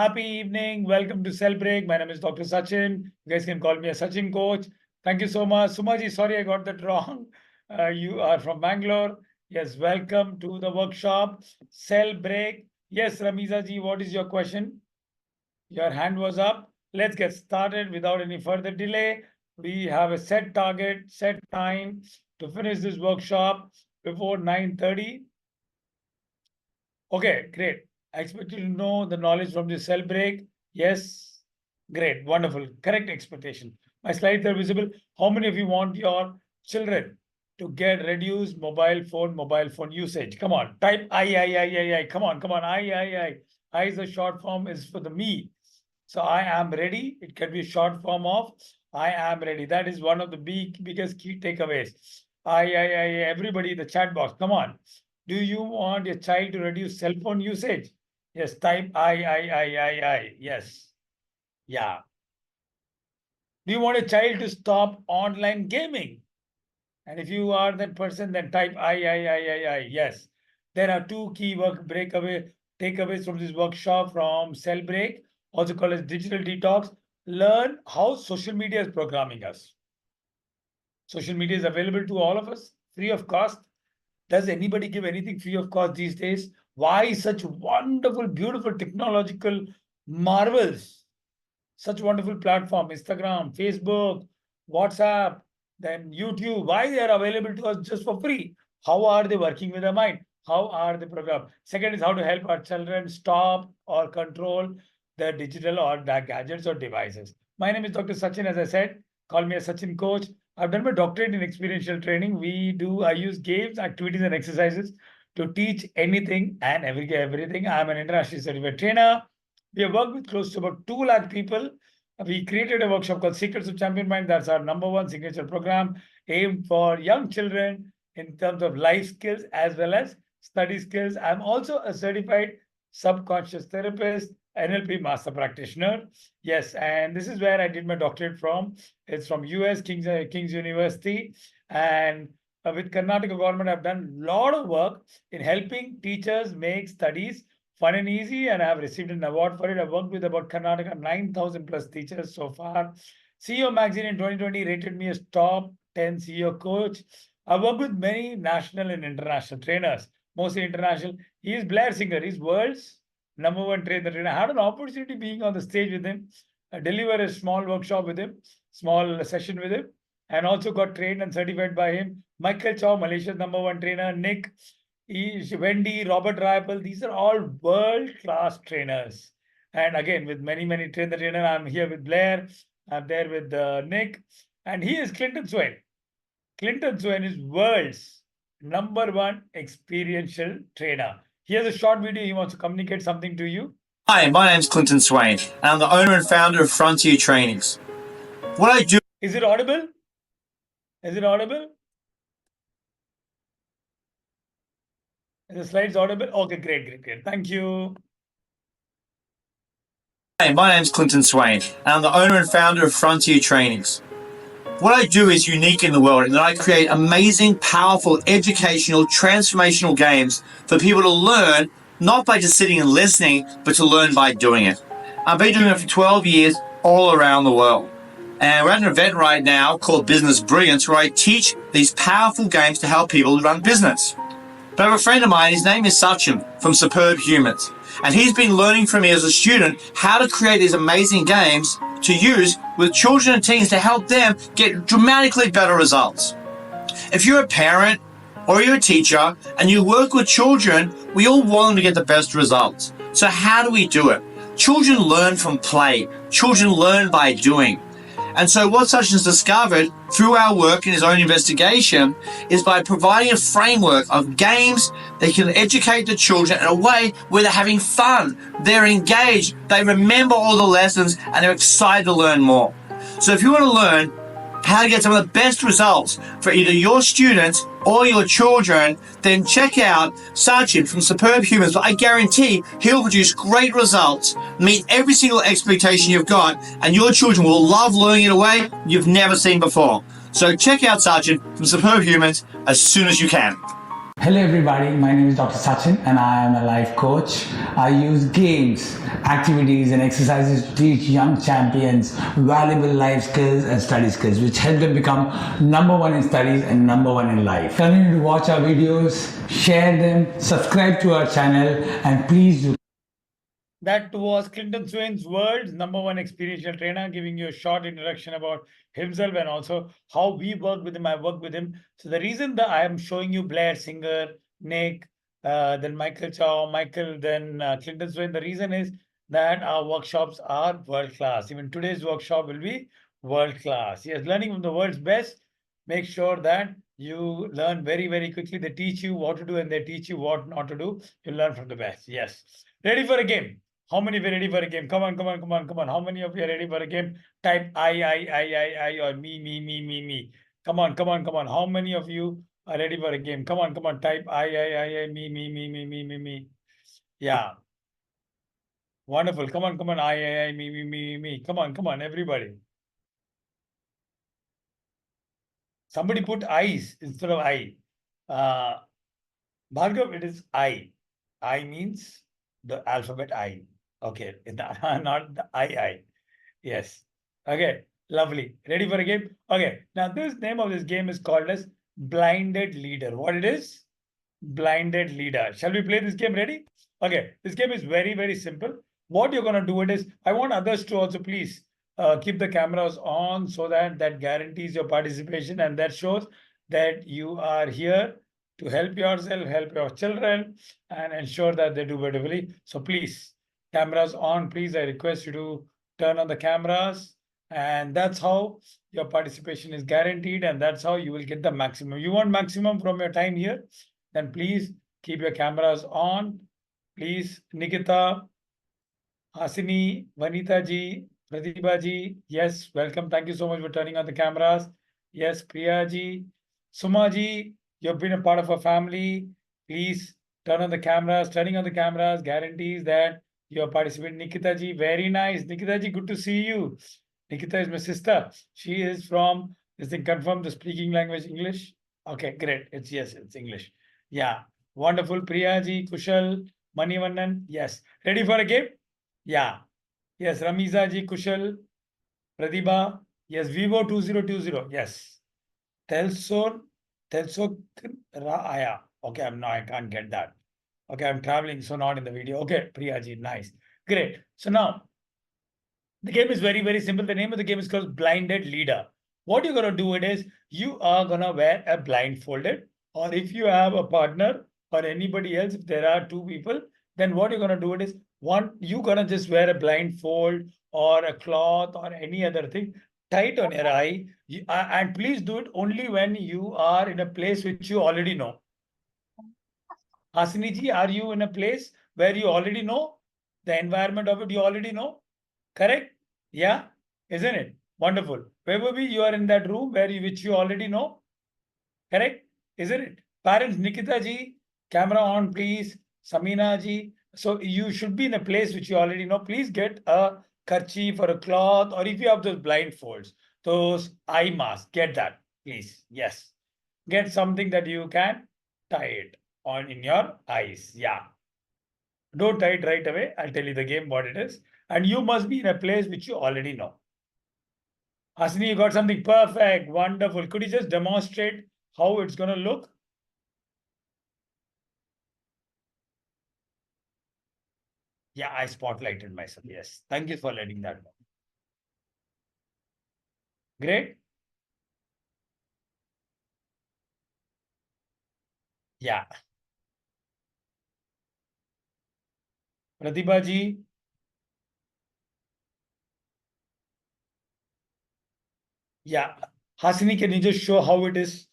Happy evening. Welcome to Cell Break. My name is Dr. Sachin. You guys can call me a Sachin Coach. Thank you so much. Sumaji, sorry I got that wrong. You are from Bangalore. Yes, welcome to the workshop. Cell Break. Yes, Ramiza ji, what is your question? Your hand was up. Let's get started without any further delay. We have a set target, set time to finish this workshop before 9:30. Okay, great. I expect you to know the knowledge from the cell break. Yes, great, wonderful, correct expectation. My slides are visible. How many of you want your children to get reduced mobile phone usage? Come on, type I. Come on, I. I is the short form is for the me. So I am ready. It can be short form of I am ready. That is one of the biggest key takeaways. Everybody in the chat box, come on. Do you want your child to reduce cell phone usage? Yes, type I. Yes. Yeah. Do you want a child to stop online gaming? And if you are that person, then type I. Yes. There are two key takeaways from this workshop from Cell Break, also called as digital detox. Learn how social media is programming us. Social media is available to all of us, free of cost. Does anybody give anything free of cost these days? Why such wonderful, beautiful technological marvels? Such wonderful platform, Instagram, Facebook, WhatsApp, then YouTube. Why they are available to us just for free? How are they working with the mind? How are they programmed? Second is how to help our children stop or control their digital or their gadgets or devices. My name is Dr. Sachin, as I said. Call me a Sachin Coach. I've done my doctorate in experiential training. I use games, activities, and exercises to teach anything and everything. I'm an internationally certified trainer. We have worked with close to about 2 lakh people. We created a workshop called Secrets of Champion Mind. That's our #1 signature program aimed for young children in terms of life skills as well as study skills. I'm also a certified subconscious therapist, NLP master practitioner. Yes, and this is where I did my doctorate from. It's from US King's University. And with Karnataka government, I've done a lot of work in helping teachers make studies fun and easy, and I've received an award for it. I've worked with about Karnataka 9,000 plus teachers so far. CEO Magazine in 2020 rated me as top 10 CEO coach. I've worked with many national and international trainers, mostly international. He is Blair Singer. He's world's #1 trainer. I had an opportunity being on the stage with him, deliver a small workshop with him, small session with him, and also got trained and certified by him. Michael Chow, Malaysia's #1 trainer. Nick, Wendy, Robert Rippel, these are all world-class trainers. And again, with many trainer, I'm here with Blair, I'm there with Nick, and he is Clinton Swain. Clinton Swain is world's #1 experiential trainer. Here's a short video. He wants to communicate something to you. Hi, my name's Clinton Swain, and I'm the owner and founder of Frontier Trainings. What I do... Is it audible? Is it audible? The slides audible? Okay, great. Thank you. Hi, my name's Clinton Swain, and I'm the owner and founder of Frontier Trainings. What I do is unique in the world in that I create amazing, powerful, educational, transformational games for people to learn, not by just sitting and listening, but to learn by doing it. I've been doing it for 12 years all around the world. And we're at an event right now called Business Brilliance, where I teach these powerful games to help people run business. But I have a friend of mine, his name is Sachin from SUPERBHUMANS, and he's been learning from me as a student how to create these amazing games to use with children and teens to help them get dramatically better results. If you're a parent or you're a teacher and you work with children, we all want them to get the best results. So how do we do it? Children learn from play. Children learn by doing. And so what Sachin's discovered through our work in his own investigation is by providing a framework of games that can educate the children in a way where they're having fun, they're engaged, they remember all the lessons, and they're excited to learn more. So if you want to learn how to get some of the best results for either your students or your children, then check out Sachin from SUPERBHUMANS. But I guarantee he'll produce great results, meet every single expectation you've got, and your children will love learning in a way you've never seen before. So check out Sachin from SUPERBHUMANS as soon as you can. Hello, everybody. My name is Dr. Sachin, and I am a life coach. I use games, activities, and exercises to teach young champions valuable life skills and study skills, which help them become number one in studies and number one in life. Continue to watch our videos, share them, subscribe to our channel, and please do. That was Clinton Swain's words, number one experiential trainer, giving you a short introduction about himself and also how we work with him. I work with him. So the reason that I am showing you Blair Singer, Nick, then Michael Chow, Michael, then Clinton Swain, the reason is that our workshops are world class. Even today's workshop will be world class. Yes, learning from the world's best. Make sure that you learn very, very quickly. They teach you what to do and they teach you what not to do. You learn from the best. Yes. Ready for a game? How many of you are ready for a game? Come on, come on, come on, come on. How many of you are ready for a game? Type I, or me. Come on, come on, come on. How many of you are ready for a game? Come on, come on. Type I, me. Yeah. Wonderful. Come on, come on. I, me. Come on, come on, everybody. Somebody put I's instead of I. Bhargav, it is I. I means the alphabet I. Okay, not the I. Yes. Okay, lovely. Ready for a game? Okay, now this name of this game is called as Blinded Leader. What it is? Blinded Leader. Shall we play this game? Ready? Okay, this game is very, very simple. What you're going to do it is, I want others to also please keep the cameras on so that that guarantees your participation and that shows that you are here to help yourself, help your children, and ensure that they do beautifully. So please, cameras on, please. I request you to turn on the cameras, and that's how your participation is guaranteed, and that's how you will get the maximum. You want maximum from your time here, then please keep your cameras on. Please, Nikita, Hasini, Vanita ji, Pratibha ji, yes, welcome. Thank you so much for turning on the cameras. Yes, Priya ji, Suma ji, you've been a part of our family. Please turn on the cameras. Turning on the cameras guarantees that you are participating. Nikita ji, very nice. Nikita ji, good to see you. Nikita is my sister. She is from, is thing confirmed the speaking language English? Okay, great. It's yes, it's English. Yeah, wonderful. Priya ji, Kushal, Manivannan, yes. Ready for a game? Yeah. Yes, Ramiza ji, Kushal, Pradibha. Yes, Vivo 2020. Yes. Telsor, Telsor Aya. Okay, I can't get that. Okay, I'm traveling, so not in the video. Okay, Priya ji, nice. Great. So now, the game is very, very simple. The name of the game is called Blinded Leader. What you're going to do it is, you are going to wear a blindfolded, or if you have a partner or anybody else, if there are two people, then what you're going to do it is, one, you're going to just wear a blindfold or a cloth or any other thing tight on your eye. And please do it only when you are in a place which you already know. Hasini ji, are you in a place where you already know the environment of it? You already know, correct? Yeah, isn't it? Wonderful. Wherever you are in that room which you already know, correct? Isn't it? Parents, Nikita ji, camera on, please. Samina ji. So you should be in a place which you already know. Please get a kerchief or a cloth, or if you have those blindfolds, those eye masks, get that, please. Yes. Get something that you can tie it on in your eyes. Yeah. Don't tie it right away. I'll tell you the game, what it is. And you must be in a place which you already know. Hasni, you got something perfect. Wonderful. Could you just demonstrate how it's going to look? Yeah, I spotlighted myself. Yes. Thank you for letting that know. Great. Yeah. Pratibha ji. Yeah. Hasini, can you just show how it is?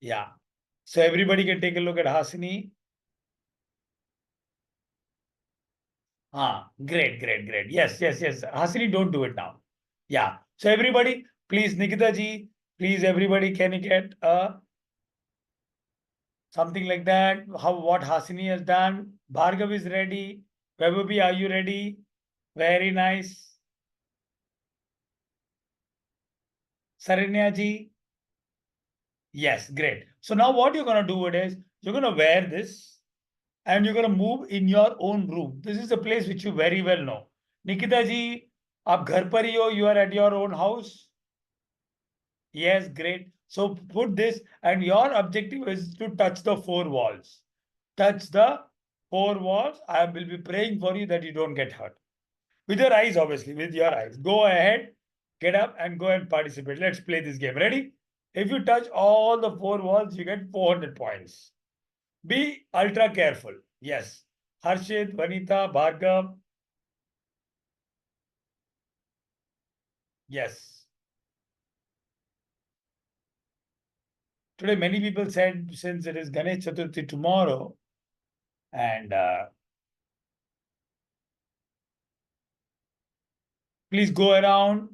Yeah. So everybody can take a look at Hasini. Great. Yes. Hasini, don't do it now. Yeah. So everybody, please, Nikita ji, please, everybody, can you get something like that? What Hasini has done? Bhargav is ready. Vaibhavi, are you ready? Very nice. Saranya ji. Yes, great. So now what you're going to do it is, you're going to wear this and you're going to move in your own room. This is a place which you very well know. Nikita ji, aap ghar par hi ho, you are at your own house. Yes, great. So put this, and your objective is to touch the four walls. Touch the four walls. I will be praying for you that you don't get hurt. With your eyes, obviously, with your eyes. Go ahead, get up and go and participate. Let's play this game. Ready? If you touch all the four walls, you get 400 points. Be ultra careful. Yes. Harshit, Vanita, Bhargav. Yes. Today, many people said since it is Ganesh Chaturthi tomorrow, and please go around.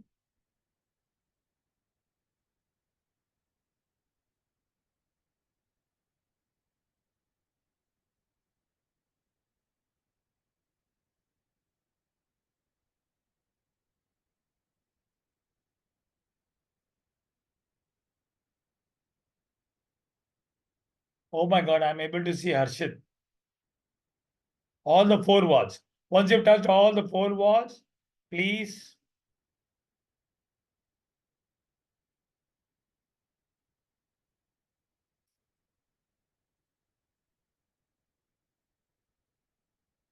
Oh my God, I'm able to see Harshit. All the four walls. Once you've touched all the four walls, please.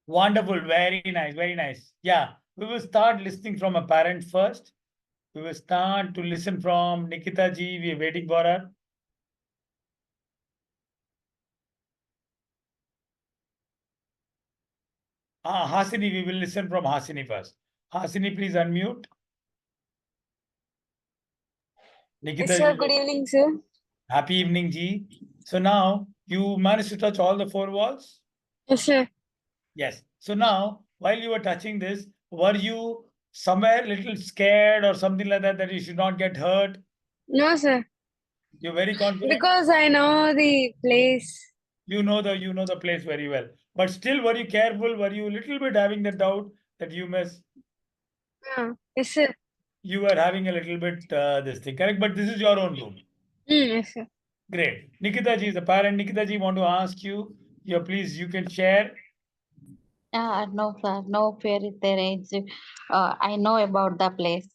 Wonderful. Very nice. Very nice. Yeah. We will start listening from a parent first. We will start to listen from Nikita ji. We are waiting for her. Hasini, we will listen from Hasini first. Hasini, please unmute. Nikita Yes, sir. ji. Good evening, sir. Happy evening, ji. So now you managed to touch all the four walls? Yes, sir. Yes. So now, while you were touching this, were you somewhere little scared or something like that, that you should not get hurt? No, sir. You're very confident? Because I know the place. You know the place very well. But still, were you careful? Were you a little bit having the doubt that Yes, sir. you were having a little bit this thing, correct? But this is your own room. Yes, sir. Great. Nikita ji is the parent. Nikita ji want to ask you, please, you can share. No, sir. No fear is there. I know about the place.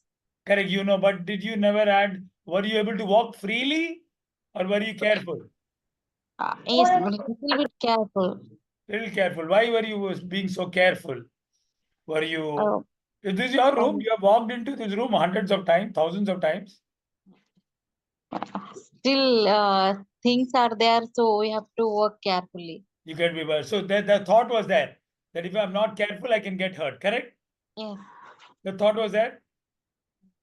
Correct, but did you never were you able to walk freely or were you careful? Is a little bit careful. Little careful. Why were you being so careful? Were you? Uh, Is this your room? um, You have walked into this room hundreds of times, thousands of times. Still, things are there, so we have to work carefully. You can be well. So the thought was there that if I'm not careful, I can get hurt. Correct? Yes. The thought was that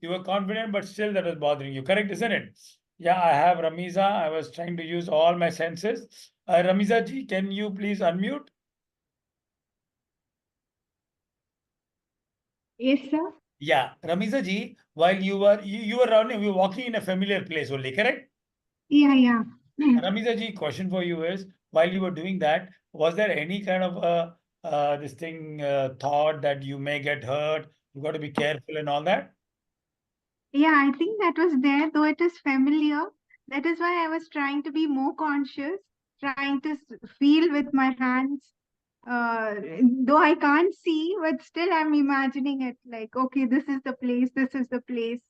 you were confident, but still that was bothering you. Correct, isn't it? Yeah, I have Ramiza. I was trying to use all my senses. Ramiza ji, can you please unmute? Yes, sir. Yeah, Ramiza ji, while you were running, you were walking in a familiar place only, correct? Yeah. Ramiza ji, question for you is, while you were doing that, was there any kind of this thing thought that you may get hurt? You got to be careful and all that. Yeah, I think that was there, though it is familiar. That is why I was trying to be more conscious, trying to feel with my hands. Though I can't see, but still I'm imagining it like, okay, this is the place, this is the place.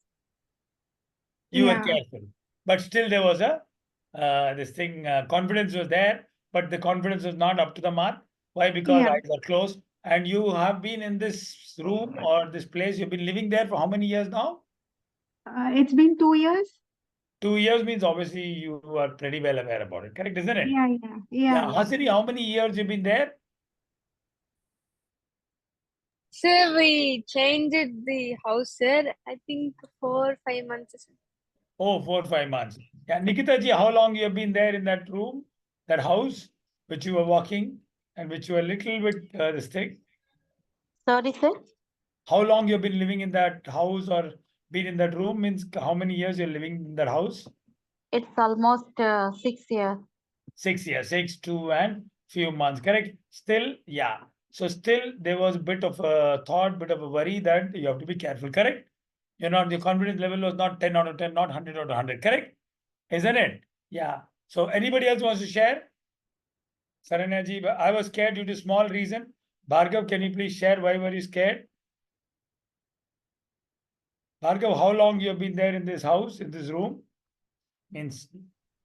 You were Yeah. careful, but still there was a this thing confidence was there, but the confidence was not up to the mark. Why? Because Yeah. eyes are closed, and you have been in this room or this place. You've been living there for how many years now? It's been 2 years. 2 years means obviously you are pretty well aware about it. Correct, isn't it? Yeah. Hasini, how many years you've been there? Sir, we changed the house, sir. I think 4-5 months, sir. Oh, 4-5 months. Yeah, Nikita ji, how long you have been there in that room, that house, which you were walking and which you were a little bit this thing? Sorry, sir. How long you've been living in that house or been in that room means how many years you're living in that house? It's almost 6 years. 6 years, 6, 2 and few months, correct? Still, yeah. So still there was a bit of a thought, bit of a worry that you have to be careful, correct? The confidence level was not 10 out of 10, not 100 out of 100, correct? Isn't it? Yeah. So anybody else wants to share? Saranya ji, I was scared due to small reason. Bhargav, can you please share why were you scared? Bhargav, how long you have been there in this house, in this room? Means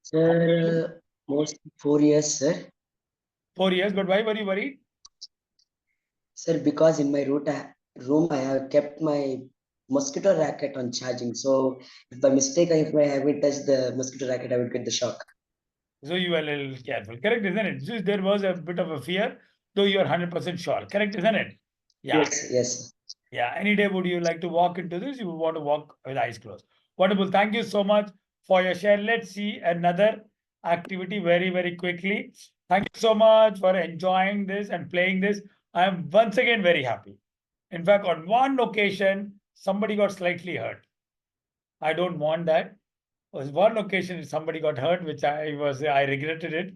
Sir, most 4 years, sir. 4 years, but why were you worried? Sir, because in my room, I have kept my mosquito racket on charging. So if by mistake, if I haven't touched the mosquito racket, I would get the shock. So you were a little careful. Correct, isn't it? Just there was a bit of a fear, though you are 100% sure. Correct, isn't it? Yeah. Yes, yes. Yeah. Any day would you like to walk into this? You would want to walk with eyes closed. Wonderful. Thank you so much for your share. Let's see another activity very, very quickly. Thank you so much for enjoying this and playing this. I am once again very happy. In fact, on one occasion, somebody got slightly hurt. I don't want that. Was one occasion somebody got hurt, which I regretted it,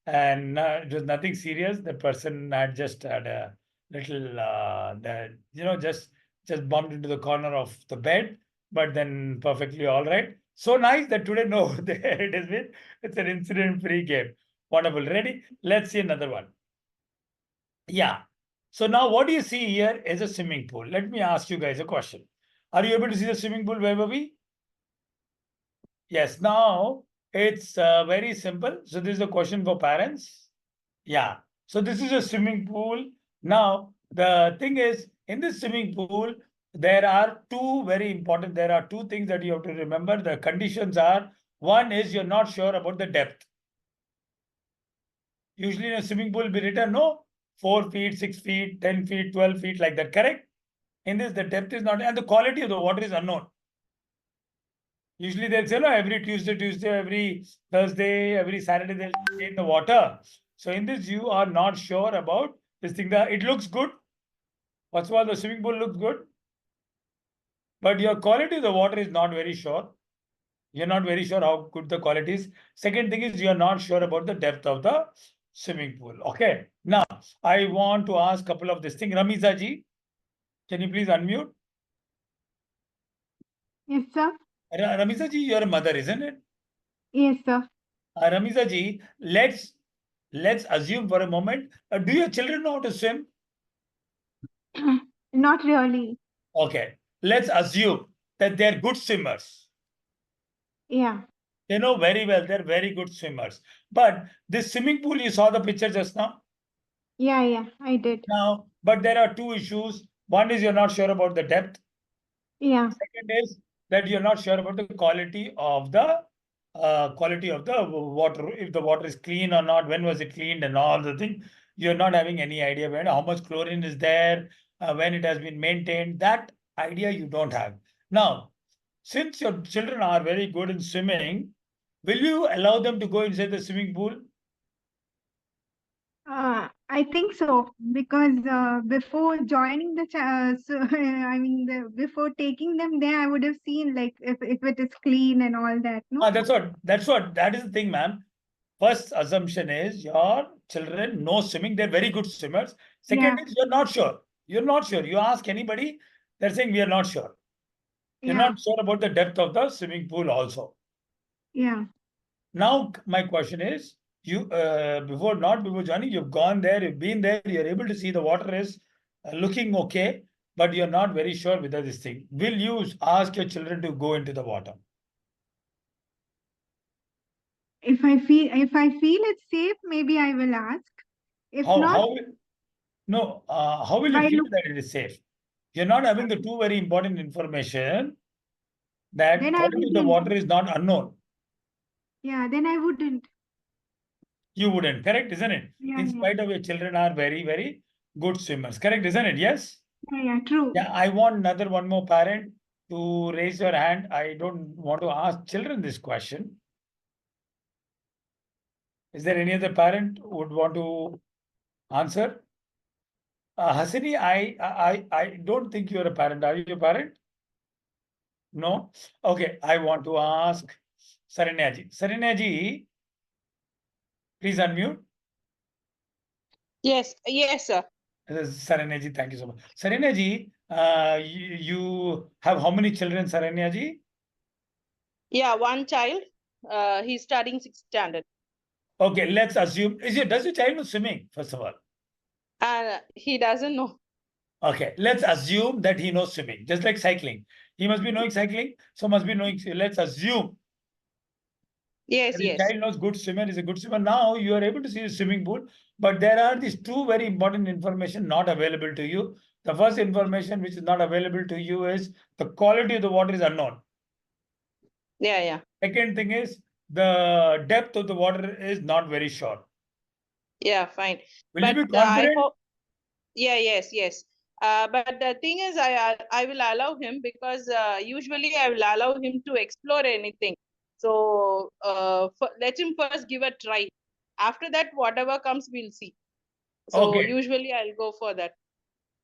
and it was nothing serious. The person had just had a little, just bumped into the corner of the bed, but then perfectly all right. So nice that today, no, there it is. It's an incident-free game. Wonderful. Ready? Let's see another one. Yeah. So now what do you see here is a swimming pool. Let me ask you guys a question. Are you able to see the swimming pool, Vaibhavi? Yes, now it's very simple. So this is a question for parents. Yeah. So this is a swimming pool. Now, the thing is, in this swimming pool, there are two things that you have to remember. The conditions are, one is you're not sure about the depth. Usually in a swimming pool, be written, no, 4 feet, 6 feet, 10 feet, 12 feet, like that, correct? In this, the depth is not, and the quality of the water is unknown. Usually they'll say, no, every Tuesday, every Thursday, every Saturday, they'll stay in the water. So in this, you are not sure about this thing. It looks good. First of all, the swimming pool looks good. But your quality of the water is not very sure. You're not very sure how good the quality is. Second thing is you're not sure about the depth of the swimming pool. Okay. Now, I want to ask a couple of this thing. Ramiza ji, can you please unmute? Yes, sir. Ramiza ji, you're a mother, isn't it? Yes, sir. Ramiza ji, let's assume for a moment, do your children know how to swim? Not really. Okay, let's assume that they're good swimmers. Yeah. They know very well, they're very good swimmers. But this swimming pool, you saw the picture just now? Yeah, I did. Now, but there are two issues. One is you're not sure about the depth. Yeah. Second is that you're not sure about the quality of the water, if the water is clean or not, when was it cleaned and all the thing. You're not having any idea when, how much chlorine is there, when it has been maintained. That idea you don't have. Now, since your children are very good in swimming, will you allow them to go inside the swimming pool? I think so because before joining before taking them there, I would have seen like if it is clean and all that. No. That is the thing, ma'am. First assumption is your children know swimming. They're very good swimmers. Second Yeah. is you're not sure. You're not sure. You ask anybody, they're saying we are not sure. You're Yeah. not sure about the depth of the swimming pool also. Yeah. Now, my question is, you before joining, you've gone there, you've been there, you're able to see the water is looking okay, but you're not very sure whether this thing. Will you ask your children to go into the water? If I feel it's safe, maybe I will ask. If not, How will you by feel look, that it is safe? You're not having the two very important information that then I quality of the wouldn't. water is not unknown. Yeah, then I wouldn't. You wouldn't, correct, isn't it? Yeah, In yeah. spite of your children are very, very good swimmers, correct, isn't it? Yes? Yeah, true. Yeah, I want one more parent to raise your hand. I don't want to ask children this question. Is there any other parent who would want to answer? Hasini, I don't think you're a parent. Are you a parent? No? Okay, I want to ask Saranya ji, please unmute. Yes, sir. Saranya ji, thank you so much. Saranya ji, you have how many children, Saranya ji? Yeah, one child. He's studying 6th standard. Okay, let's assume, does your child know swimming, first of all? He doesn't know. Okay, let's assume that he knows swimming, just like cycling. He must be knowing cycling, so must be knowing, let's assume Yes, that your yes. child knows good swimmer, is a good swimmer. Now you are able to see the swimming pool, but there are these two very important information not available to you. The first information which is not available to you is the quality of the water is unknown. Yeah, yeah. Second thing is the depth of the water is not very sure. Yeah, fine. Will you be I confident? hope. Yeah, yes, yes. But the thing is, I will allow him because usually I will allow him to explore anything. So let him first give a try. After that, whatever comes, we'll see. So Okay. usually I'll go for that.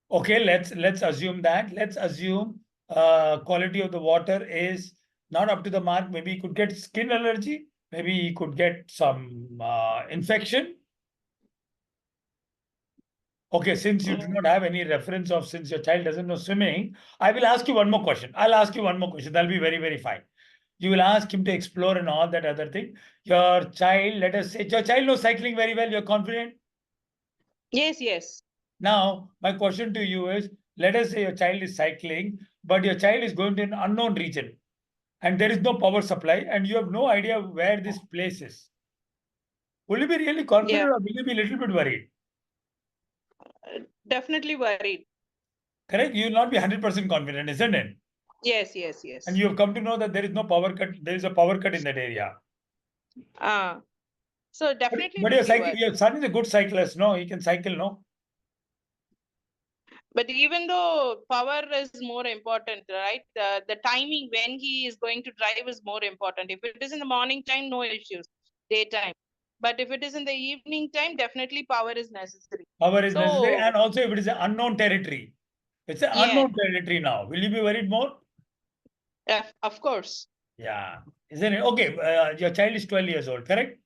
Okay, let's assume that. Let's assume quality of the water is not up to the mark. Maybe he could get skin allergy. Maybe he could get some infection. Okay, since you do not have any reference of, since your child doesn't know swimming, I will ask you one more question. I'll ask you one more question. That'll be very, very fine. You will ask him to explore and all that other thing. Your child, let us say, your child knows cycling very well. You're confident? Yes, yes. Now, my question to you is, let us say your child is cycling, but your child is going to an unknown region and there is no power supply and you have no idea where this place is. Will you be really confident or will you be a little bit worried? Definitely worried. Correct? You will not be 100% confident, isn't it? Yes, yes, yes. And you have come to know that there is no power cut. There is a power cut in that area. So definitely But will be worried. your son is a good cyclist, no? He can cycle, no? But even though power is more important, right? The timing when he is going to drive is more important. If it is in the morning time, no issues. Daytime. But if it is in the evening time, definitely power is necessary. Power is necessary. So And also if it is an unknown territory. It's an yeah, unknown territory now. Will you be worried more? of course. Yeah. Isn't it? Okay. Your child is 12 years old, correct?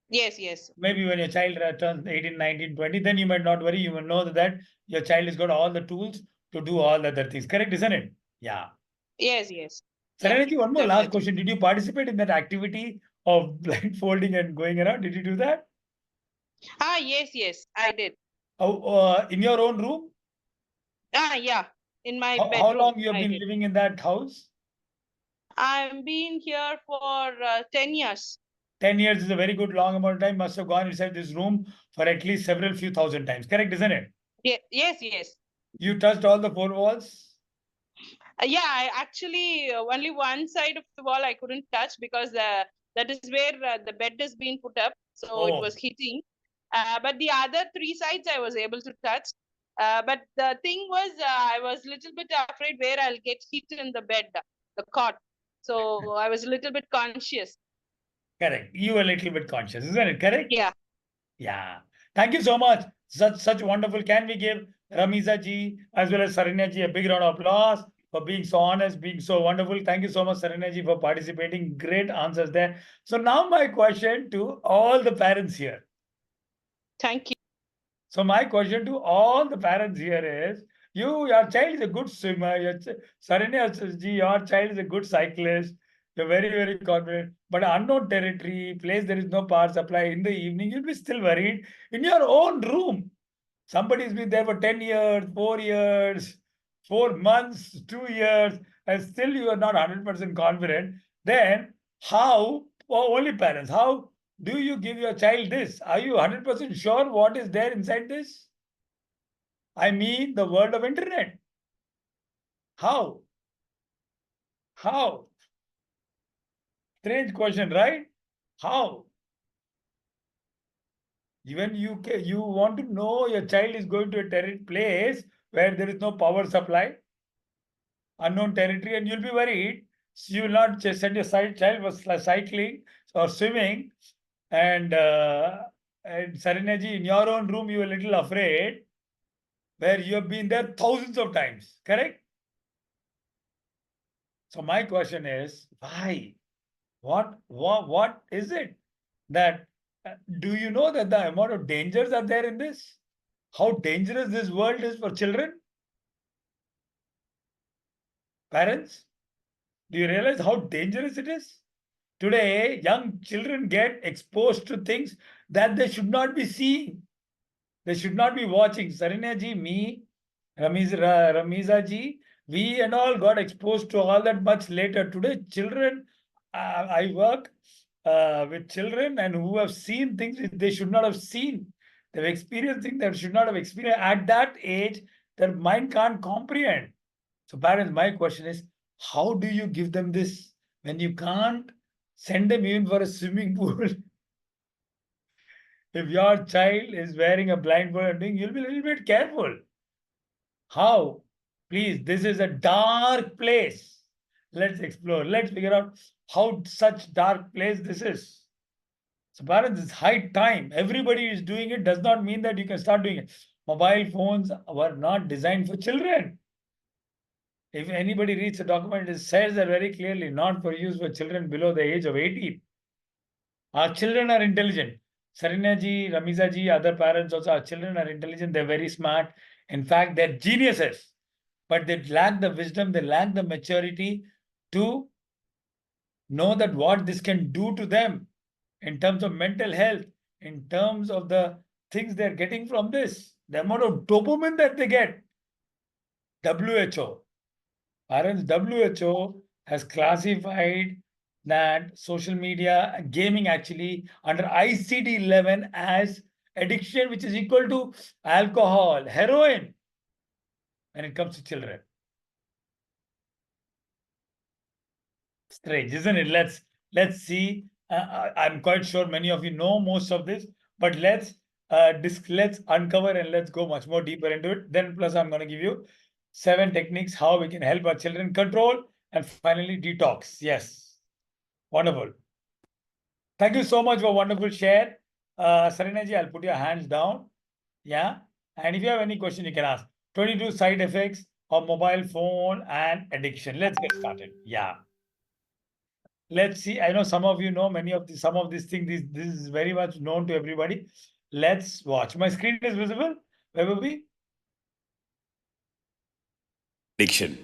Yes, yes. Maybe when your child turns 18, 19, 20, then you might not worry. You will know that your child has got all the tools to do all the other things. Correct, isn't it? Yeah. Yes, yes. Yeah, Serenity, one more last definitely. question. Did you participate in that activity of blindfolding and going around? Did you do that? Yes, yes, I did. Oh, in your own room? Yeah. In my How bedroom, long you have I been did. living in that house? I've been here for 10 years. 10 years is a very good long amount of time. Must have gone inside this room for at least several few thousand times. Correct, isn't it? Yes, yes. You touched all the four walls? Yeah, I actually only one side of the wall I couldn't touch because that is where the bed is being put up, so it Oh, was heating. But the other three sides I was able to touch. But the thing was, I was a little bit afraid where I'll get heat in the bed, the cot. So I was a little bit conscious. correct. You were a little bit conscious, isn't it? Correct? Yeah. Yeah. Thank you so much. Such wonderful. Can we give Ramiza ji as well as Saranya ji a big round of applause for being so honest, being so wonderful. Thank you so much, Saranya ji, for participating. Great answers there. So now my question to all the parents here. Thank you. So my question to all the parents here is, your child is a good swimmer. Saranya ji, your child is a good cyclist. You're very, very confident. But unknown territory, place there is no power supply in the evening, you'll be still worried in your own room. Somebody's been there for 10 years, 4 years, 4 months, 2 years, and still you are not 100% confident. Then how, only parents, how do you give your child this? Are you 100% sure what is there inside this? I mean the world of internet. How? How? Strange question, right? How? Even you want to know your child is going to a place where there is no power supply, unknown territory, and you'll be worried. So you will not just send your child was cycling or swimming, and Saranya ji, in your own room, you are a little afraid, where you have been there thousands of times. Correct? So my question is, why? What is it that do you know that the amount of dangers are there in this? How dangerous this world is for children? Parents, do you realize how dangerous it is? Today, young children get exposed to things that they should not be seeing. They should not be watching. Saranya ji, me, Ramiza ji, we and all got exposed to all that much later. Today, children, I work with children and who have seen things which they should not have seen. They've experienced things that should not have experienced. At that age, their mind can't comprehend. So, parents, my question is, how do you give them this when you can't send them even for a swimming pool? If your child is wearing a blindfold and doing, you'll be a little bit careful. How? Please, this is a dark place. Let's explore. Let's figure out how such dark place this is. So, parents, it's high time. Everybody is doing it does not mean that you can start doing it. Mobile phones were not designed for children. If anybody reads the document, it says that very clearly, not for use for children below the age of 18. Our children are intelligent. Saranya ji, Ramiza ji, other parents also, our children are intelligent, they're very smart. In fact, they're geniuses. But they lack the wisdom, they lack the maturity to know that what this can do to them in terms of mental health, in terms of the things they're getting from this, the amount of dopamine that they get. WHO, parents, WHO has classified that social media gaming actually under ICD-11 as addiction, which is equal to alcohol, heroin, when it comes to children. Strange, isn't it? Let's see. I'm quite sure many of you know most of this, but let's uncover and let's go much more deeper into it. Then plus I'm going to give you 7 techniques how we can help our children control and finally detox. Yes, wonderful. Thank you so much for wonderful share. Sarina ji, I'll put your hands down. Yeah, and if you have any question, you can ask. 22 side effects of mobile phone and addiction. Let's get started. Yeah. Let's see. I know some of you know many of some of these things. This is very much known to everybody. Let's watch. My screen is visible. Where will be? Addiction.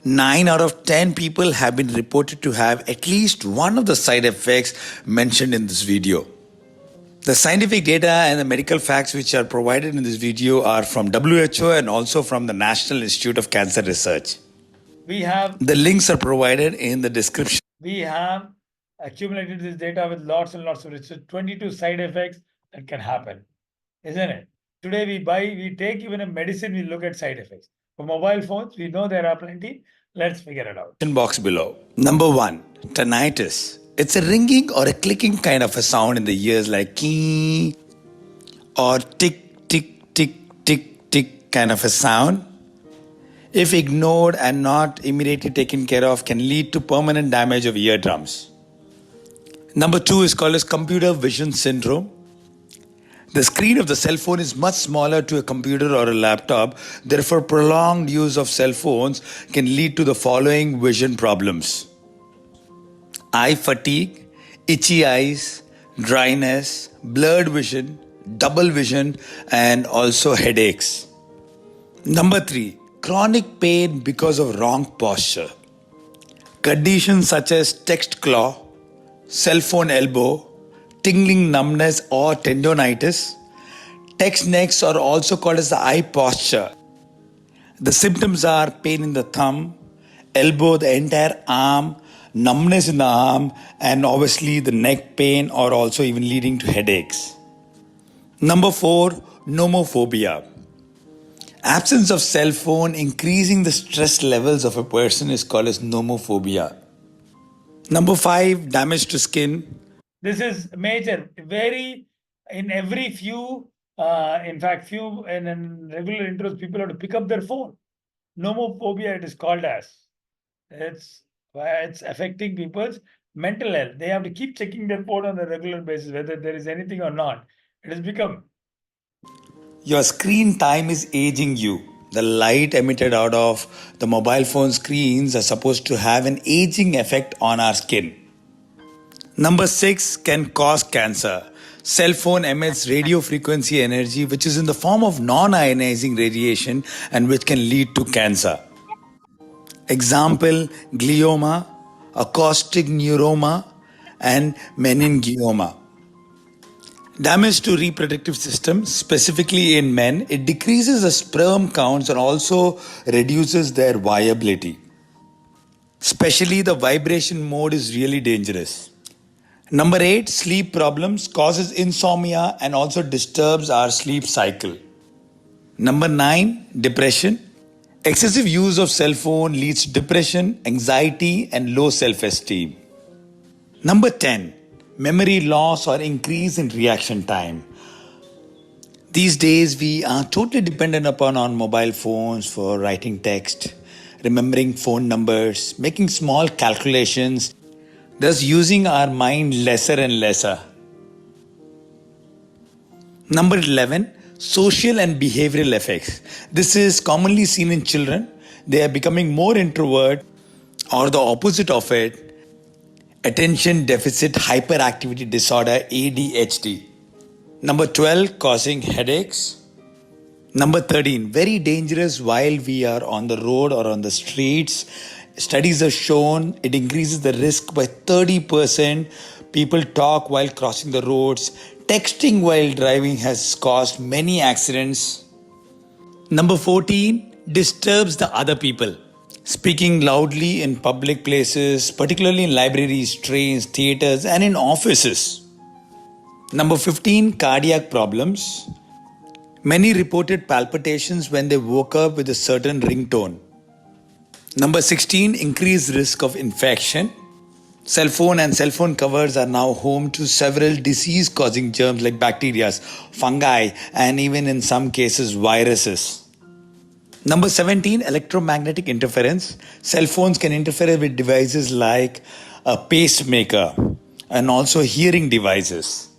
9 out of 10 people have been reported to have at least one of the side effects mentioned in this video. The scientific data and the medical facts which are provided in this video are from WHO and also from the National Institute of Cancer Research. The links are provided in the description. We have accumulated this data with lots and lots of research. 22 side effects that can happen, isn't it? Today we take even a medicine, we look at side effects. For mobile phones, we know there are plenty. Let's figure it out. Box below. Number 1, tinnitus. It's a ringing or a clicking kind of a sound in the ears like kee or tick, tick, tick, tick, tick kind of a sound. If ignored and not immediately taken care of, can lead to permanent damage of eardrums. Number 2 is called as computer vision syndrome. The screen of the cell phone is much smaller to a computer or a laptop. Therefore, prolonged use of cell phones can lead to the following vision problems: eye fatigue, itchy eyes, dryness, blurred vision, double vision, and also headaches. Number 3, chronic pain because of wrong posture. Conditions such as text claw, cell phone elbow, tingling numbness or tendonitis. Text necks are also called as the eye posture. The symptoms are pain in the thumb, elbow, the entire arm, numbness in the arm, and obviously the neck pain or also even leading to headaches. Number 4, nomophobia. Absence of cell phone increasing the stress levels of a person is called as nomophobia. Number 5, damage to skin. This is major. In every few, in fact, in regular intros, people have to pick up their phone. Nomophobia, it is called as. It's affecting people's mental health. They have to keep checking their phone on a regular basis, whether there is anything or not. It has become. Your screen time is aging you. The light emitted out of the mobile phone screens are supposed to have an aging effect on our skin. Number 6, can cause cancer. Cell phone emits radio frequency energy which is in the form of non-ionizing radiation and which can lead to cancer. Example, glioma, acoustic neuroma, and meningioma. Damage to reproductive system, specifically in men, it decreases the sperm counts and also reduces their viability. Especially the vibration mode is really dangerous. Number 8, sleep problems causes insomnia and also disturbs our sleep cycle. Number 9, depression. Excessive use of cell phone leads to depression, anxiety and low self-esteem. Number 10, memory loss or increase in reaction time. These days we are totally dependent upon our mobile phones for writing text, remembering phone numbers, making small calculations, thus using our mind lesser and lesser. Number 11, social and behavioral effects. This is commonly seen in children. They are becoming more introvert or the opposite of it, attention deficit hyperactivity disorder ADHD. Number 12, causing headaches. Number 13, very dangerous while we are on the road or on the streets. Studies have shown it increases the risk by 30%. People talk while crossing the roads. Texting while driving has caused many accidents. Number 14, disturbs the other people. Speaking loudly in public places, particularly in libraries, trains, theaters, and in offices. Number 15, cardiac problems. Many reported palpitations when they woke up with a certain ringtone. Number 16, increased risk of infection. Cell phone and cell phone covers are now home to several disease-causing germs like bacteria, fungi, and even in some cases viruses. Number 17, electromagnetic interference. Cell phones can interfere with devices like a pacemaker and also hearing devices.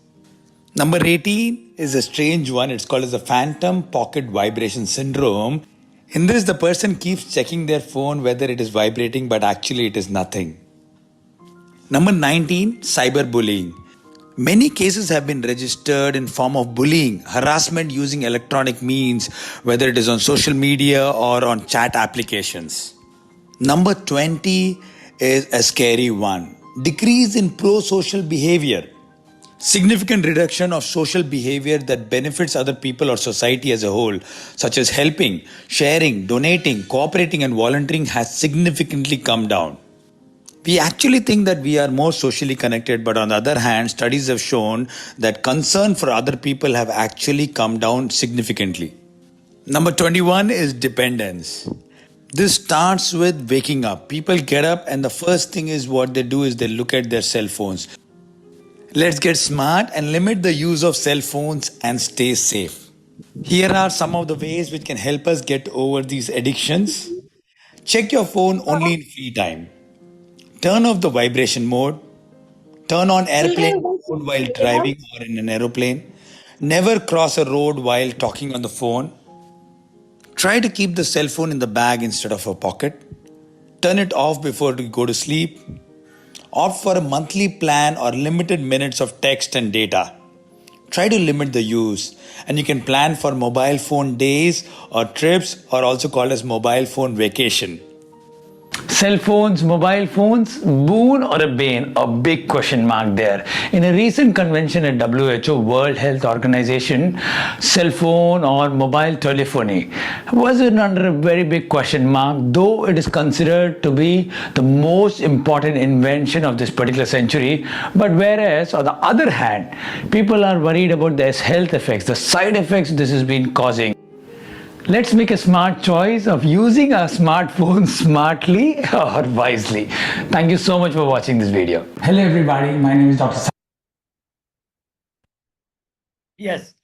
Number 18 is a strange one. It's called as the phantom pocket vibration syndrome. In this, the person keeps checking their phone whether it is vibrating, but actually it is nothing. Number 19, cyberbullying. Many cases have been registered in form of bullying, harassment using electronic means, whether it is on social media or on chat applications. Number 20 is a scary one. Decrease in pro-social behavior. Significant reduction of social behavior that benefits other people or society as a whole, such as helping, sharing, donating, cooperating and volunteering has significantly come down. We actually think that we are more socially connected, but on the other hand, studies have shown that concern for other people have actually come down significantly. Number 21 is dependence. This starts with waking up. People get up and the first thing is what they do is they look at their cell phones. Let's get smart and limit the use of cell phones and stay safe. Here are some of the ways which can help us get over these addictions. Check your phone only in free time. Turn off the vibration mode. Turn on airplane mode while driving or in an aeroplane. Never cross a road while talking on the phone. Try to keep the cell phone in the bag instead of a pocket. Turn it off before you go to sleep. Opt for a monthly plan or limited minutes of text and data. Try to limit the use, and you can plan for mobile phone days or trips, or also called as mobile phone vacation. Cell phones, mobile phones, boon or a bane? A big question mark there. In a recent convention at WHO, World Health Organization, cell phone or mobile telephony was under a very big question mark, though it is considered to be the most important invention of this particular century. But whereas, on the other hand, people are worried about the health effects, the side effects this has been causing. Let's make a smart choice of using our smartphone smartly or wisely. Thank you so much for watching this video. Hello everybody, my name is Dr. Yes,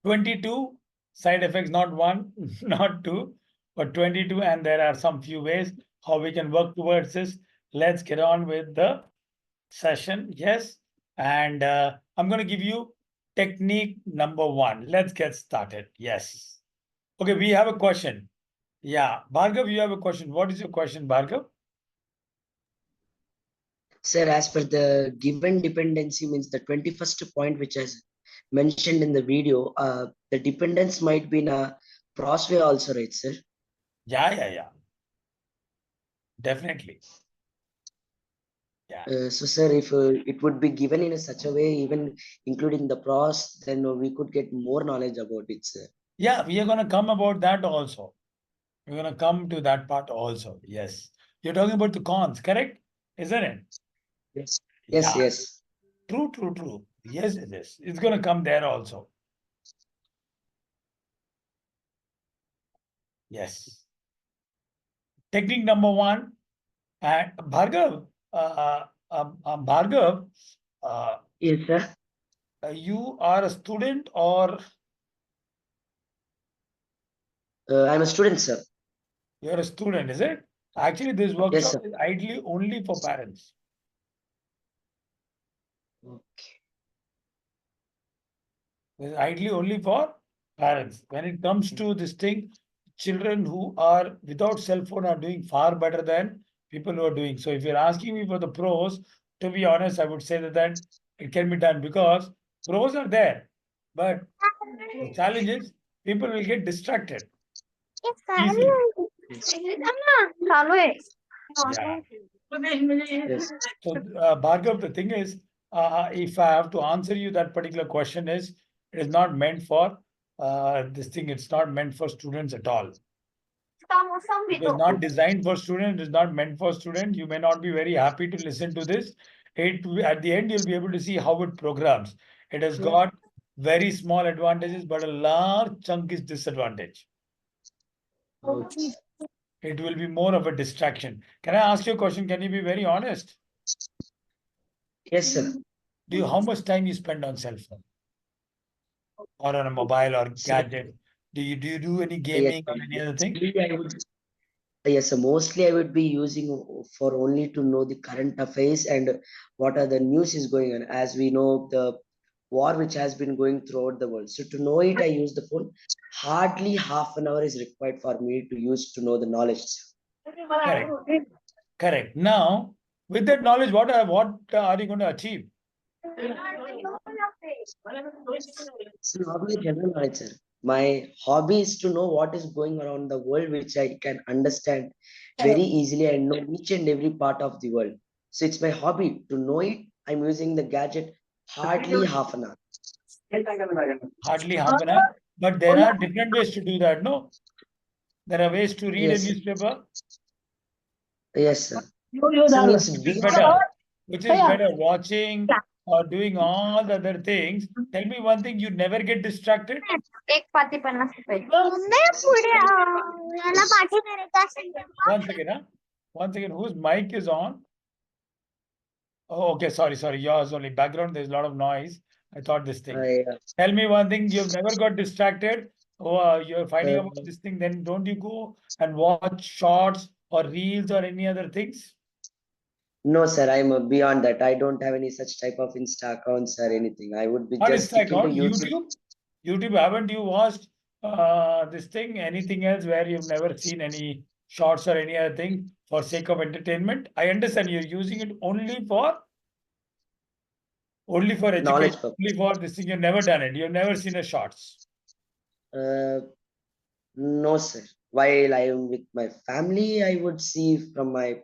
22 side effects, not one, not two, but 22. And there are some few ways how we can work towards this. Let's get on with the session. Yes. And I'm going to give you technique number 1. Let's get started. Yes. Okay, we have a question. Yeah, Bhargav, you have a question. What is your question, Bhargav? Sir, as per the given dependency means the 21st point which is mentioned in the video, the dependence might be in a cross way also, right, sir? Yeah. Definitely. Yeah. So, sir, if it would be given in a such a way, even including the pros, then we could get more knowledge about it, sir. Yeah, we are going to come about that also. We're going to come to that part also. Yes. You're talking about the cons, correct? Isn't it? Yes. Yes, Yeah. yes. True, true, true. Yes, it is. It's going to come there also. Yes. Technique number one. And Bhargav, Bhargav, Yes, sir. you are a student or I'm a student, sir. you're a student, is it? Actually, this Yes, workshop sir. is ideally only for parents. Okay. It's ideally only for parents. When it comes to this thing, children who are without cell phone are doing far better than people who are doing. So if you're asking me for the pros, to be honest, I would say that it can be done because pros are there. But the challenge is people will get distracted easily. Yeah. Yes. So, Bhargav, the thing is, if I have to answer you that particular question is, it is not meant for this thing. It's not meant for students at all. It was not designed for students. It is not meant for students. You may not be very happy to listen to this. At the end, you'll be able to see how it programs. It has got very small advantages, but a large chunk is disadvantage. Okay. It will be more of a distraction. Can I ask you a question? Can you be very honest? Yes, sir. How much time you spend on cell phone or on a mobile or Sir, gadget? Do you do any yes, gaming or any other thing? mostly I would. Yes, sir. Mostly I would be using for only to know the current affairs and what are the news is going on. As we know, the war which has been going throughout the world. So to know it, I use the phone. Hardly half an hour is required for me to use to know the knowledge. Correct. Correct. Now, with that knowledge, what are you going to achieve? So not only general knowledge, sir. My hobby is to know what is going around the world, which I can understand very easily and know each and every part of the world. So it's my hobby to know it. I'm using the gadget hardly half an hour. Hardly half an hour. But there are different ways to do that, no? There are ways to read a Yes, sir. newspaper. Yes, sir. So means Which is beyond. better? Which is better, watching or doing all the other things? Tell me one thing, you never get distracted? One second, huh? One second, whose mic is on? Oh, okay, sorry. Yours only. Background, there's a lot of noise. I thought this thing. Tell me one thing, you've never got distracted. Oh, you're finding about this thing, then don't you go and watch shorts or reels or any other things? No, sir, I'm beyond that. I don't have any such type of Insta accounts or anything. I would be What just is that sticking to called? YouTube. YouTube? YouTube, haven't you watched this thing? Anything else where you've never seen any shorts or any other thing for sake of entertainment? I understand you're using it only for Knowledge education, purpose. only for this thing. You've never done it. You've never seen a shorts. No, sir. While I am with my family, I would see from my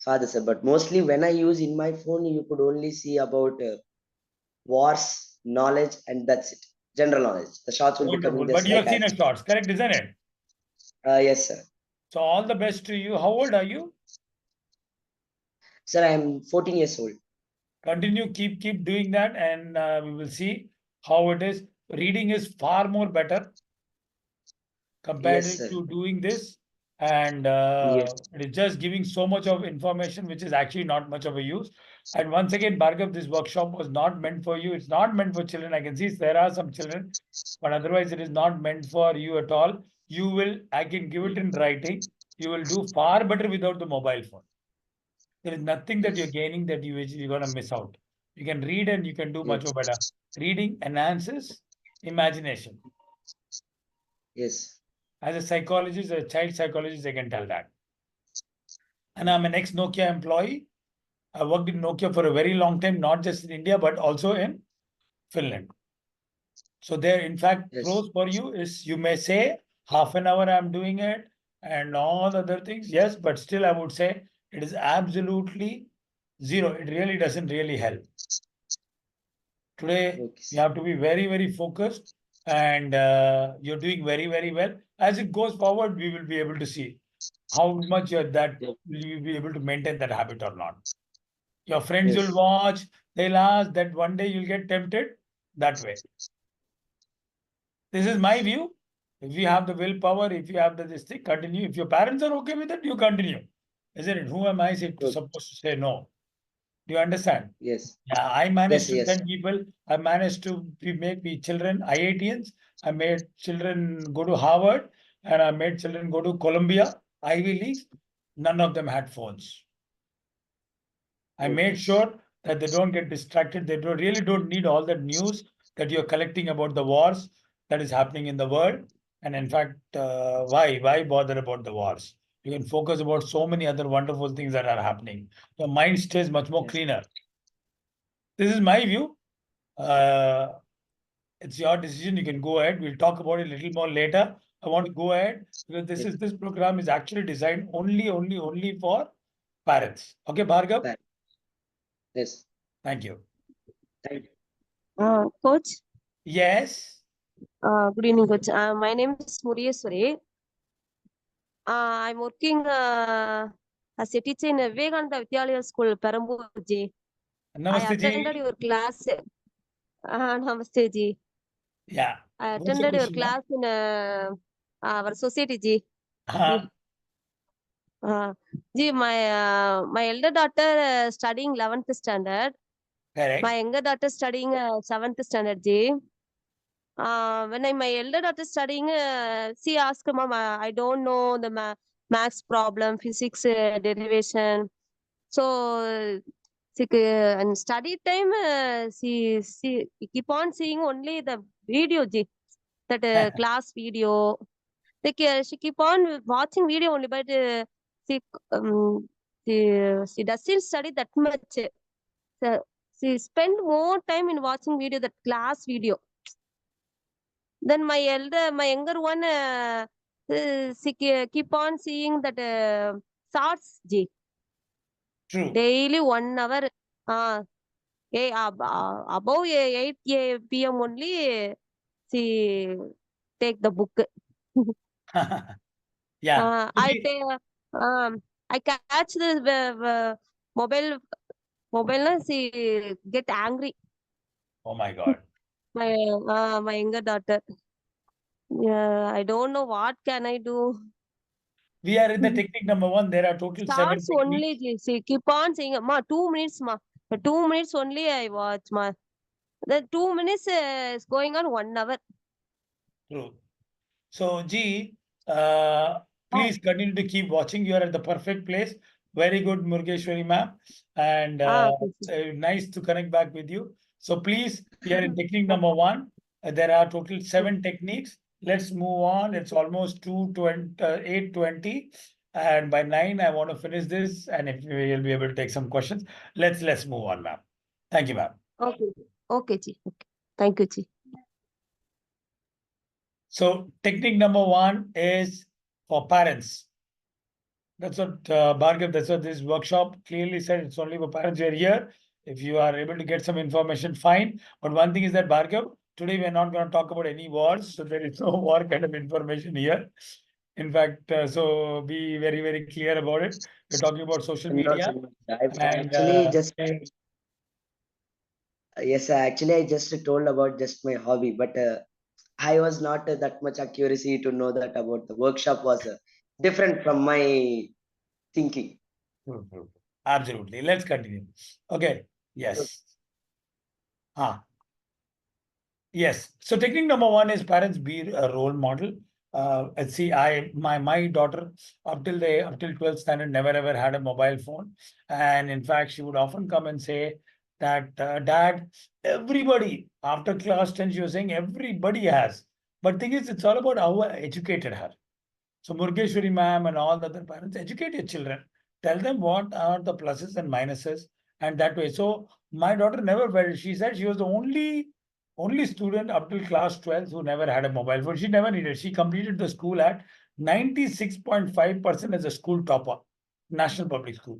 father, sir. But mostly when I use in my phone, you could only see about wars, knowledge, and that's it. General knowledge. The shots will be coming Wonderful. But just you like have seen as. a shorts, correct, isn't it? Yes, sir. So all the best to you. How old are you? Sir, I am 14 years old. Continue, keep doing that, and we will see how it is. Reading is far more better compared Yes, sir. to doing this, and Yes. it is just giving so much of information which is actually not much of a use. And once again, Bhargav, this workshop was not meant for you. It's not meant for children. I can see there are some children, but otherwise it is not meant for you at all. I can give it in writing. You will do far better without the mobile phone. There is nothing that you're Yes. gaining that you're gonna miss out. You can read and you can do much Yes. more better. Reading enhances imagination. Yes. As a psychologist, a child psychologist, I can tell that. And I'm an ex-Nokia employee. I worked in Nokia for a very long time, not just in India, but also in Finland. So there, in fact, Yes. pros for you is you may say half an hour I'm doing it and all other things. Yes, but still I would say it is absolutely zero. It really doesn't really help. Today, Okay. you have to be very, very focused, and you're doing very, very well. As it goes forward, we will be able to see how much that Yeah. will you be able to maintain that habit or not. Your friends will Yes. watch, they'll ask that one day you'll get tempted that way. This is my view. If you have the willpower, if you have the this thing, continue. If your parents are okay with it, you continue. Isn't it? Who am I Good. supposed to say no? Do you understand? Yes. Yeah, I managed Yes. to Yes. send people. I managed to make me children IITians. I made children go to Harvard, and I made children go to Columbia, Ivy Leagues. None of them had phones. I made Okay. sure that they don't get distracted. They really don't need all that news that you're collecting about the wars that is happening in the world. And in fact, why bother about the wars? You can focus about so many other wonderful things that are happening. Your mind stays much more Yes. cleaner. This is my view. Uh, it's your decision. You can go ahead. We'll talk about it a little more later. I want to go ahead because Yes. this program is actually designed only for parents. Okay, Bhargav? Bye. Yes. Thank you. Thank you. Coach, Yes. good evening, Coach. My name is Muriyeswari. I'm working as a teacher in Vivekananda Vidyalaya School, Perambur ji. I Namaste attended ji. your class. Namaste ji. Yeah. I What's the attended your question, ma'am? class in our society ji. Uh-huh. Ji, my elder daughter studying 11th standard. Correct. My younger daughter studying 7th standard ji. My elder daughter studying, she asked, Mom, I don't know the maths problem, physics derivation. So, and study time, she keep on seeing only the video, ji, that class video. She keep on watching video only, but she, um, she doesn't study that much. So, she spend more time in watching video, that class video. Then my younger one, she keep on seeing that shorts, ji. True. Daily 1 hour. Above 8 p.m. only, she take the book. Yeah. I Okay. take, I catch the mobile. Mobile, she get angry. Oh my God. My younger daughter. Yeah, I don't know what can I do. We are in the technique number 1. There are total 7 Starts only, techniques. see, keep on saying, ma, 2 minutes, ma. For 2 minutes only I watch, ma. The 2 minutes is going on 1 hour. True. So, G, Ah, please continue to keep watching. You are at the perfect place. Very good, Murgeshwari ma'am. And okay, nice to connect back with you. So please, we are in technique number 1. There are total 7 techniques. Let's move on. It's almost 8:20. And by 9, I want to finish this. And if we'll be able to take some questions, let's move on, ma'am. Thank you, ma'am. okay, okay, ji. Okay. Thank you, ji. So technique number 1 is for parents. That's what Bhargav, that's what this workshop clearly said. It's only for parents who are here. If you are able to get some information, fine. But one thing is that Bhargav, today we are not going to talk about any wars. So there is no war kind of information here. In fact, so be very, very clear about it. We're talking about social No, media. sir. I've And actually just yes, actually I just told about just my hobby, but I was not that much accuracy to know that about the workshop was different from my thinking. true. Absolutely. Let's continue. Okay. Yes. Yes. So technique number 1 is parents be a role model. See, my daughter up till 12th standard never ever had a mobile phone, and in fact she would often come and say that Dad, everybody after class 10 she was saying everybody has. But thing is, it's all about how I educated her. So Murgeshwari ma'am and all the other parents, educate your children. Tell them what are the pluses and minuses, and that way. So my daughter never felt. She said she was the only student up till class 12th who never had a mobile phone. She never needed. She completed the school at 96.5% as a school topper, national public school.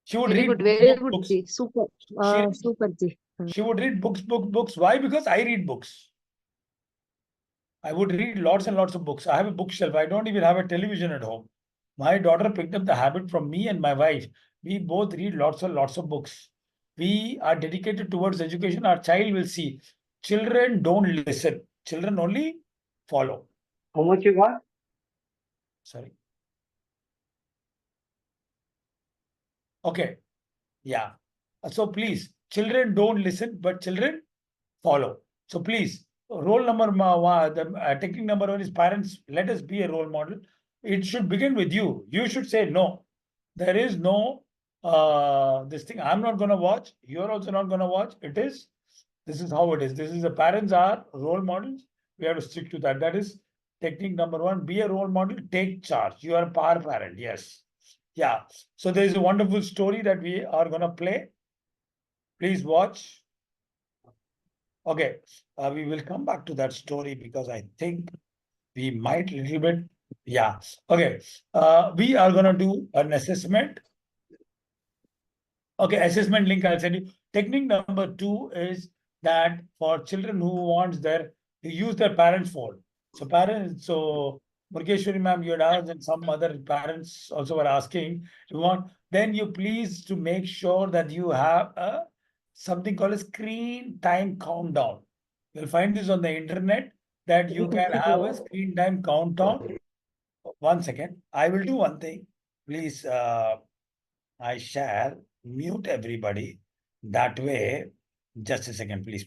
She would Very read good, very good, books. Ji. Super. She, Super, Ji. she would read books. Why? Because I read books. I would read lots and lots of books. I have a bookshelf. I don't even have a television at home. My daughter picked up the habit from me and my wife. We both read lots and lots of books. We are dedicated towards education. Our child will see. Children don't listen. Children only follow. How much you got? Sorry. Okay. Yeah. So please, children don't listen, but children follow. So please, role number one, the technique number one is parents. Let us be a role model. It should begin with you. You should say no. There is no this thing. I'm not going to watch. You're also not going to watch. This is how it is. This is the parents are role models. We have to stick to that. That is technique number one. Be a role model. Take charge. You are a power parent. Yes. Yeah. So there is a wonderful story that we are going to play. Please watch. Okay, we will come back to that story because I think we might little bit. Yeah. Okay. We are going to do an assessment. Okay, assessment link I'll send you. Technique number 2 is that for children who wants to use their parents' phone. So Murkeshwari ma'am, you had asked, and some other parents also were asking, then you please to make sure that you have something called a screen time countdown. You'll find this on the internet that you can have a screen time countdown. 1 second. I will do one thing. Please, I shall mute everybody. That way, just a second, please.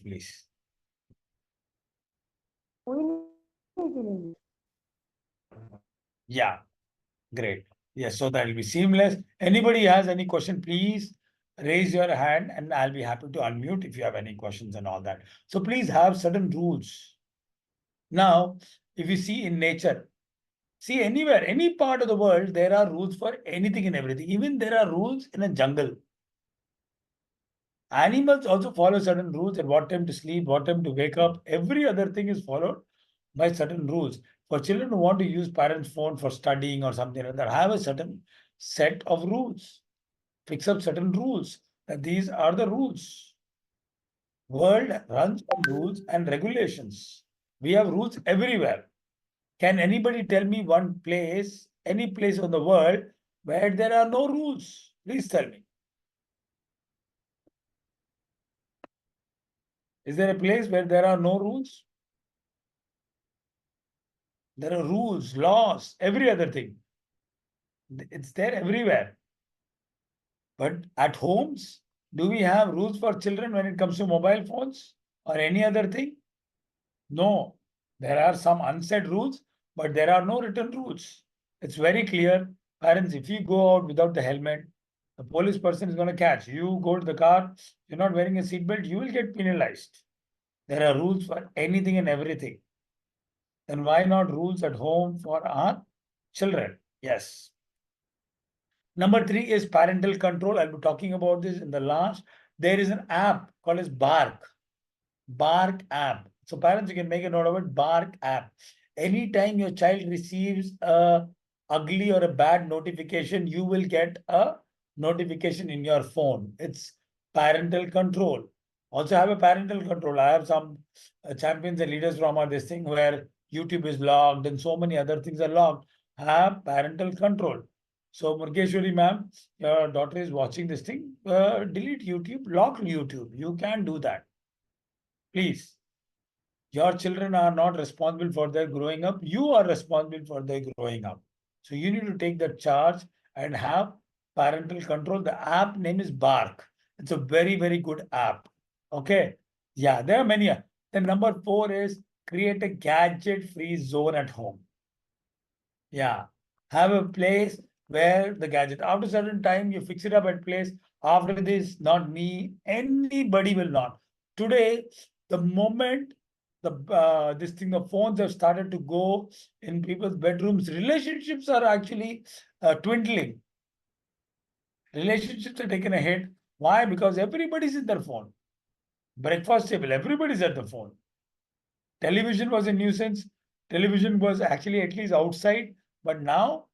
Yeah, great. Yes, so that will be seamless. Anybody has any question, please raise your hand and I'll be happy to unmute if you have any questions and all that. So please have certain rules. Now, if you see in nature, see anywhere, any part of the world, there are rules for anything and everything. Even there are rules in a jungle. Animals also follow certain rules at what time to sleep, what time to wake up. Every other thing is followed by certain rules. For children who want to use parents' phone for studying or something like that, have a certain set of rules. Fix up certain rules. That these are the rules. World runs on rules and regulations. We have rules everywhere. Can anybody tell me one place, any place on the world where there are no rules? Please tell me. Is there a place where there are no rules? There are rules, laws, every other thing. It's there everywhere. But at homes, do we have rules for children when it comes to mobile phones or any other thing? No. There are some unsaid rules, but there are no written rules. It's very clear. Parents, if you go out without the helmet, the police person is going to catch. You go to the car, you're not wearing a seatbelt, you will get penalized. There are rules for anything and everything. Then why not rules at home for our children? Yes. Number 3 is parental control. I'll be talking about this in the last. There is an app called as Bark. Bark app. So parents, you can make a note of it. Bark app. Anytime your child receives a ugly or a bad notification, you will get a notification in your phone. It's parental control. Also have a parental control. I have some champions and leaders from this thing where YouTube is locked and so many other things are locked. Have parental control. So Murkeshwari ma'am, your daughter is watching this thing. Delete YouTube, lock YouTube. You can do that. Please. Your children are not responsible for their growing up. You are responsible for their growing up. So you need to take that charge and have parental control. The app name is Bark. It's a very, very good app. Okay. Yeah, there are many. Then number 4 is create a gadget-free zone at home. Yeah. Have a place where the gadget, after a certain time, you fix it up at place. After this, not me, anybody will not. Today, the moment the phones have started to go in people's bedrooms, relationships are actually dwindling. Relationships are taking a hit. Why? Because everybody's in their phone. Breakfast table, everybody's at the phone. Television was a nuisance. Television was actually at least outside, but now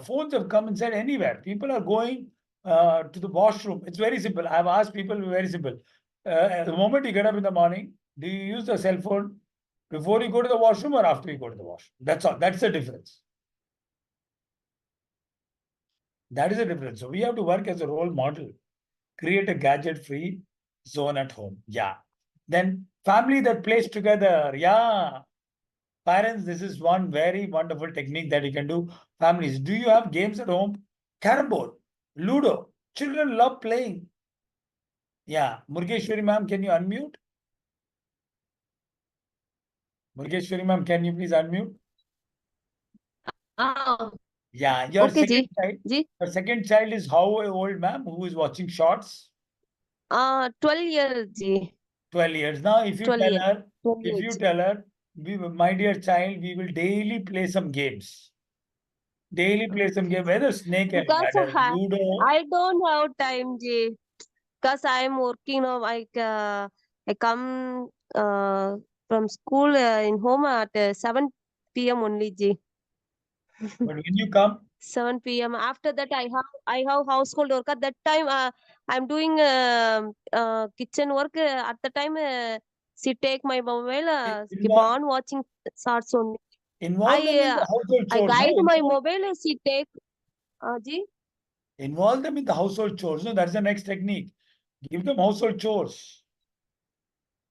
phones have come inside anywhere. People are going to the washroom. It's very simple. I've asked people, very simple. The moment you get up in the morning, do you use the cell phone before you go to the washroom or after you go to the washroom? That's all. That's the difference. That is the difference. So we have to work as a role model. Create a gadget-free zone at home. Yeah. Then family that plays together. Yeah. Parents, this is one very wonderful technique that you can do. Families, do you have games at home? Carrom board, Ludo. Children love playing. Yeah. Murgeshwari ma'am, can you unmute? Murgeshwari ma'am, can you please unmute? Ah, Yeah. Your okay, second Ji. child. Ji. Your second child is how old, ma'am? Who is watching shorts? 12 years, Ji. 12 years. Now, if you 12 tell years. her, 12 if you years. tell her, my dear child, we will daily play some games. Daily play some game, whether snake and Because ladder, Ludo. I don't have time, Ji. Because I'm working now. I come from school in home at 7 p.m. only, Ji. But when you come, 7 p.m. After that, I have household work. At that time, I'm doing kitchen work. At the time, she take my mobile. Keep involve, on watching shorts only. involve them in the household I chores. No, guide my mobile. She take. Ji. Involve them in the household chores. No, that's the next technique. Give them household chores.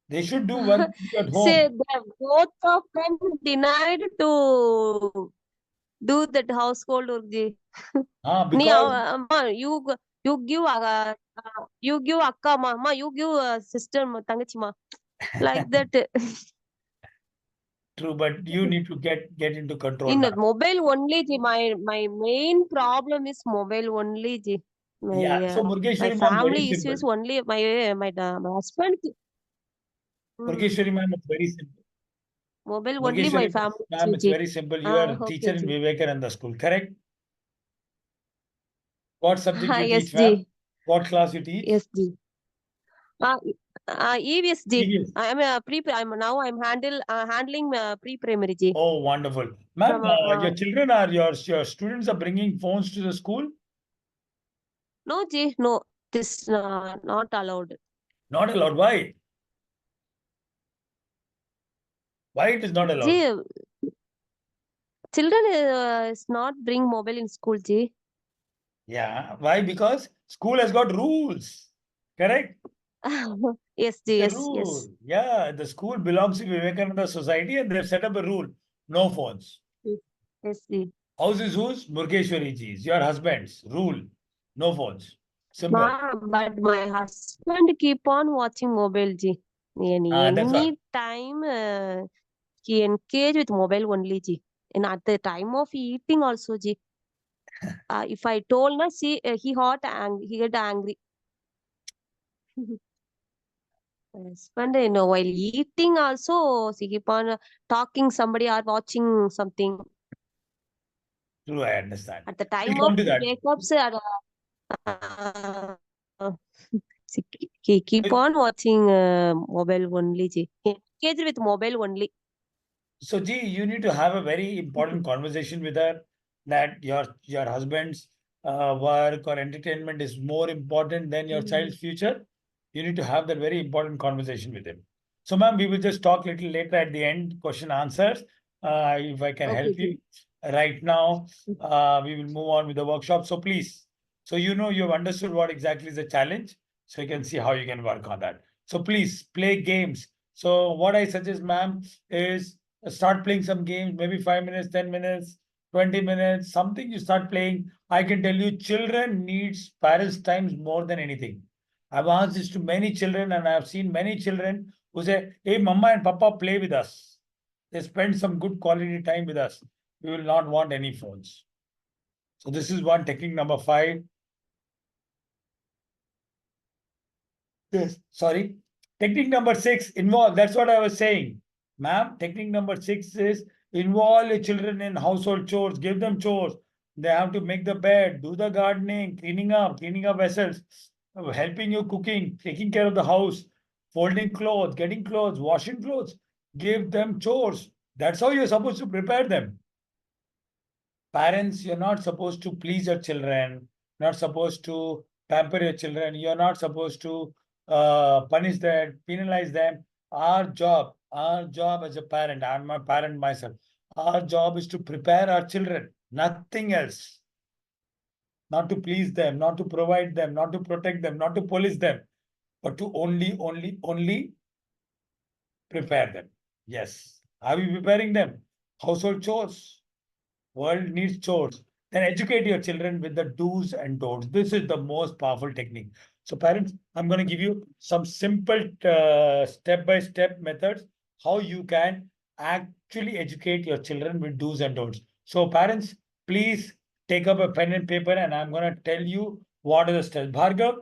They should do one thing at Say home. they both of them denied to do that household work. Ji. Because Amma, you give akka ma, you give sister ma, tangachi ma. Like that. true, but you need to get into control, In ma'am. mobile only, ji. My main problem is mobile only, ji. Yeah. So My Murgeshwari ma'am, very family simple. issues only. My husband. Murgeshwari ma'am, it's very simple. Mobile only my Murgeshwari family ma'am, issue, it's ji. very simple. You are a teacher Okay, in ji. Vivekananda school, correct? What subject you Yes, teach, ma'am? ji. What class you teach? Yes, ji. EVS, ji. EVS. I'm handling pre-primary, ji. Oh, wonderful. Ma'am, From your children are your students are bringing phones to the school? no, ji, no. This not allowed. Not allowed. Why? Why it is not allowed? Ji, children is not bring mobile in school, ji. Yeah. Why? Because school has got rules. Correct? Yes, It's ji, a yes, yes. rule. Yeah. The school belongs to Vivekananda Society and they've set up a rule. No phones. Yes, ji. House is whose? Murgeshwari ji's. Your husband's. Rule. No phones. Simple. But my husband keep on watching mobile, ji. That's all. Any time he engage with mobile only, ji. And at the time of eating also, ji. If I told, na, see, he get angry. Husband, while eating also, she keep on talking somebody or watching something. True, I understand. At the We'll time of come to that. breakups, he keep on watching mobile only. Ji. He engage with mobile only. So, Ji, you need to have a very important conversation with her that your husband's work or entertainment is more important than your child's future. You need to have that very important conversation with him. So, ma'am, we will just talk a little later at the end, question answers, if I can Okay, help you. ji. Right now, we will move on with the workshop. So, please, so you know you've understood what exactly is the challenge, so you can see how you can work on that. So, please play games. So, what I suggest, ma'am, is start playing some games, maybe 5 minutes, 10 minutes, 20 minutes, something you start playing. I can tell you children needs parents' times more than anything. I've asked this to many children and I've seen many children who say, hey, mama and papa play with us. They spend some good quality time with us. We will not want any phones. So this is one technique number 5. Yes, sorry. Technique number 6, involve. That's what I was saying. Ma'am, technique number 6 is involve your children in household chores. Give them chores. They have to make the bed, do the gardening, cleaning up vessels, helping you cooking, taking care of the house, folding clothes, getting clothes, washing clothes. Give them chores. That's how you're supposed to prepare them. Parents, you're not supposed to please your children. not supposed to pamper your children. You're not supposed to punish them, penalize them. Our job as a parent, I'm a parent myself. Our job is to prepare our children, nothing else. Not to please them, not to provide them, not to protect them, not to police them, but to only prepare them. Yes. Are we preparing them? Household chores. World needs chores. Then educate your children with the do's and don'ts. This is the most powerful technique. So parents, I'm going to give you some simple step-by-step methods how you can actually educate your children with do's and don'ts. So parents, please take up a pen and paper and I'm going to tell you what are the steps. Bhargav,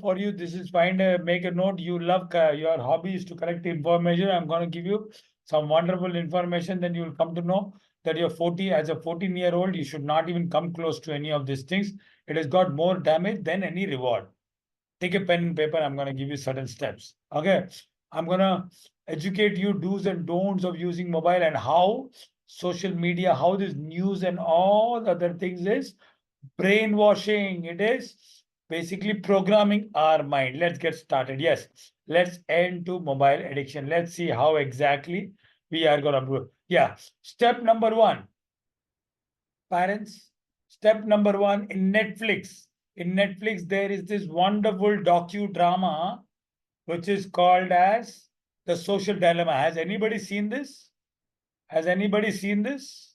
for you, this is fine. Make a note. You love your hobby is to collect information. I'm going to give you some wonderful information. Then you will come to know that you're 40. As a 14-year-old, you should not even come close to any of these things. It has got more damage than any reward. Take a pen and paper. I'm going to give you certain steps. Okay. I'm going to educate you do's and don'ts of using mobile and how social media, how this news and all other things is brainwashing. It is basically programming our mind. Let's get started. Yes, let's end to mobile addiction. Let's see how exactly we are going to do. Yeah, step number one, parents. Step number one in Netflix. In Netflix, there is this wonderful docudrama which is called as The Social Dilemma. Has anybody seen this? Has anybody seen this?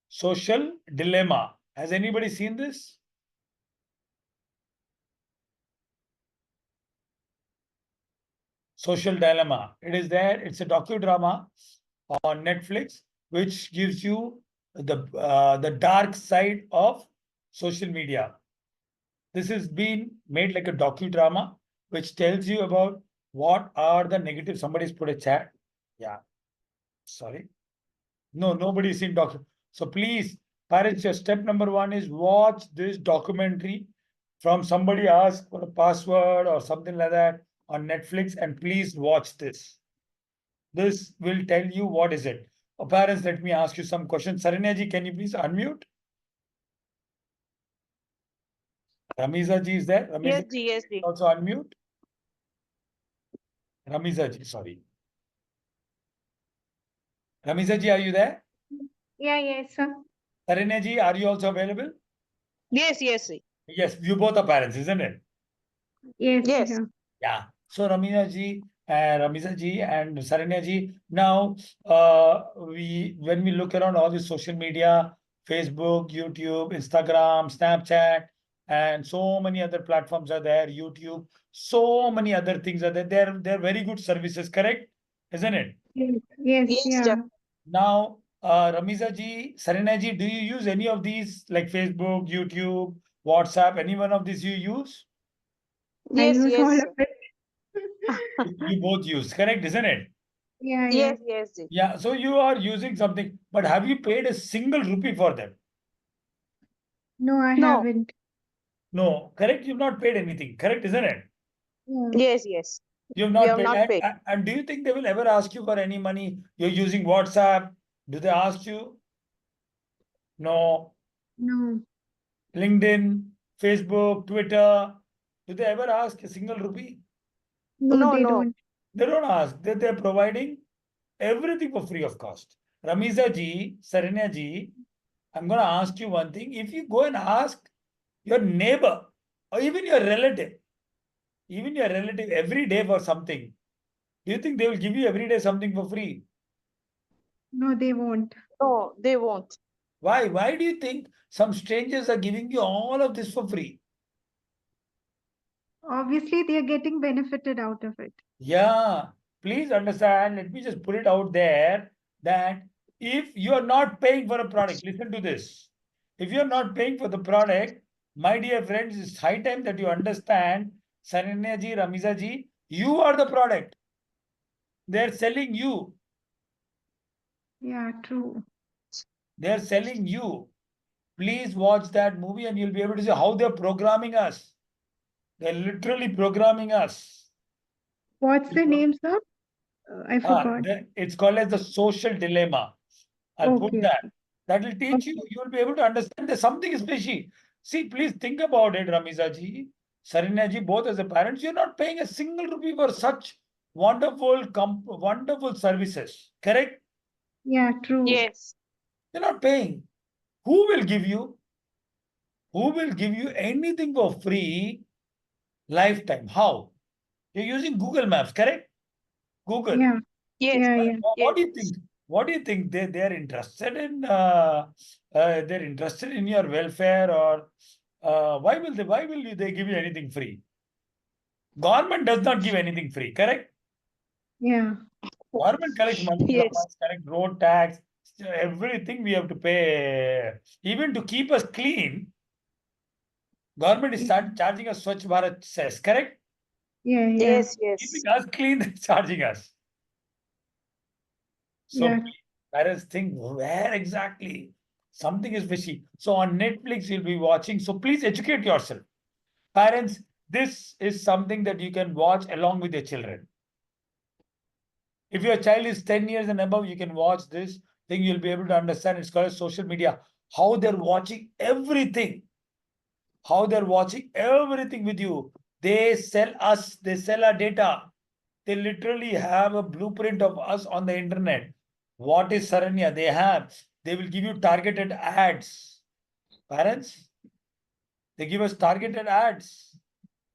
Social Dilemma. Has anybody seen this? Social Dilemma. It is there. It's a docudrama on Netflix, which gives you the dark side of social media. This has been made like a docudrama, which tells you about what are the negative. Somebody's put a chat. Yeah. Sorry. No, nobody's seen docu. So please, parents, your step number one is watch this documentary from somebody ask for a password or something like that on Netflix, and please watch this. This will tell you what is it. Parents, let me ask you some questions. Saranya ji, can you please unmute? Ramiza ji is there? Yes, Ramiza Ji, yes, Ji. also unmute. Ramiza ji, sorry. Ramiza ji, are you there? Yeah, yes, sir. Saranya ji, are you also available? Yes, yes, Ji. Yes, you both are parents, isn't it? Yes, Yes. yeah. Yeah. So Ramiza ji and Saranya ji, now when we look around all the social media, Facebook, YouTube, Instagram, Snapchat, and so many other platforms are there, YouTube, so many other things are there. They're very good services, correct? Isn't it? Yes, yes, Yes, yeah. Now, Ramiza ji, Saranya ji, do you use any of these like Facebook, YouTube, WhatsApp, any one of these you use? I Yes, use yes, all sir. of it. You both use, correct, isn't it? Yeah, Yes, yes, Ji. Yeah, so you are using something, but have you paid a single rupee for them? No, I No. haven't. No, correct? You've not paid anything, correct, isn't it? Yeah. Yes, yes. You've We not have paid. not paid. And do you think they will ever ask you for any money? You're using WhatsApp. Do they ask you? No. No, LinkedIn, Facebook, Twitter. Do they ever ask a single rupee? no, No, they no. don't. They don't ask. They're providing everything for free of cost. Ramiza ji, Saranya ji, I'm going to ask you one thing. If you go and ask your neighbor or even your relative every day for something, do you think they will give you every day something for free? No, they won't. No, they won't. Why? Why do you think some strangers are giving you all of this for free? Obviously, they are getting benefited out of it. Yeah, please understand. Let me just put it out there that if you are not paying for a product, listen to this. If you're not paying for the product, my dear friends, it's high time that you understand, Saranya ji, Ramiza ji, you are the product. They're selling you. Yeah, true. They're selling you. Please watch that movie and you'll be able to see how they're programming us. They're literally programming us. What's the name, sir? I forgot. It's called as the social dilemma. I'll put Okay, that. okay. That will teach you. You will be able to understand that something is fishy. See, please think about it, Ramiza ji, Saranya ji, both as a parents, you're not paying a single rupee for such wonderful services. Correct? Yeah, true. Yes. You're not paying. Who will give you? Who will give you anything for free lifetime? How? You're using Google Maps, correct? Google. Yeah, Yes. yeah. What do you Yes. think? What do you think? They're interested in they're interested in your welfare, or why will they give you anything free? Government does not give anything free, correct? Yeah, Government collects money from Yes. us, collect road tax, everything we have to pay. Even to keep us clean, government is start charging us Swachh Bharat cess, correct? yeah. Yes. Keeping Yes. us clean, they're charging us. So Yeah. please, parents think where exactly something is fishy. So on Netflix, you'll be watching. So please educate yourself. Parents, this is something that you can watch along with your children. If your child is 10 years and above, you can watch this thing. You'll be able to understand. It's called social media. How they're watching everything. How they're watching everything with you. They sell us, they sell our data. They literally have a blueprint of us on the internet. What is Saranya? They will give you targeted ads. Parents, they give us targeted ads.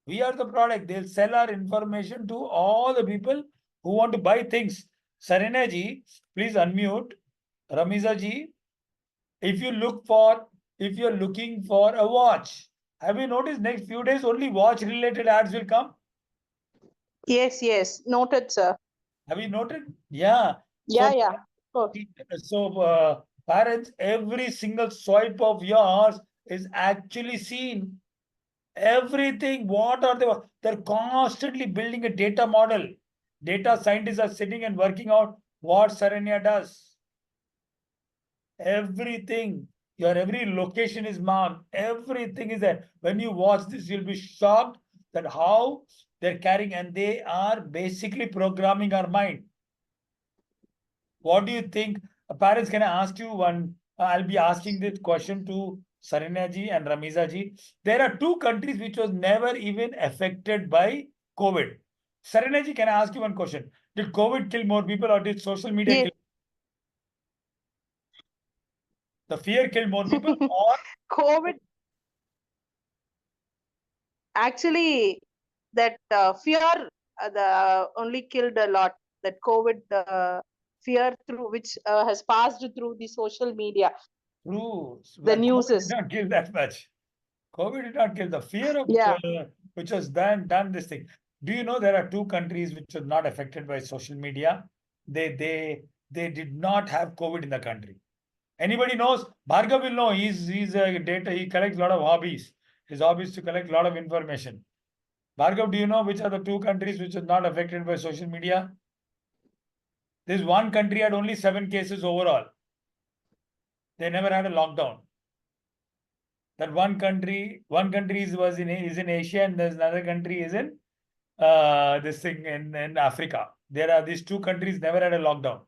We are the product. They'll sell our information to all the people who want to buy things. Saranya ji, please unmute. Ramiza ji, if you're looking for a watch, have you noticed next few days only watch related ads will come? Yes. Yes. Noted, sir. Have you noted? Yeah. Yeah. So, Yeah. Of course. parents, every single swipe of yours is actually seen. Everything, what are they? They're constantly building a data model. Data scientists are sitting and working out what Saranya does. Everything, your every location is marked. Everything is there. When you watch this, you'll be shocked that how they're carrying, and they are basically programming our mind. What do you think? Parents, can I ask you one? I'll be asking this question to Saranya ji and Ramiza ji. There are two countries which was never even affected by COVID. Saranya ji, can I ask you one question? Did COVID kill more people, or did social media Yes. kill? The fear killed more people, or COVID. Actually, that fear the only killed a lot. That COVID fear through which has passed through the social media, true? the But COVID did newses. not kill that much. COVID did not kill the fear of Yeah. which was done this thing. Do you know there are two countries which are not affected by social media? They did not have COVID in the country. Anybody knows? Bhargav will know. He's a data. He collects a lot of hobbies. His hobby is to collect a lot of information. Bhargav, do you know which are the two countries which are not affected by social media? This one country had only 7 cases overall. They never had a lockdown. That one country is in Asia, and there's another country is in this thing in Africa. There are these two countries never had a lockdown.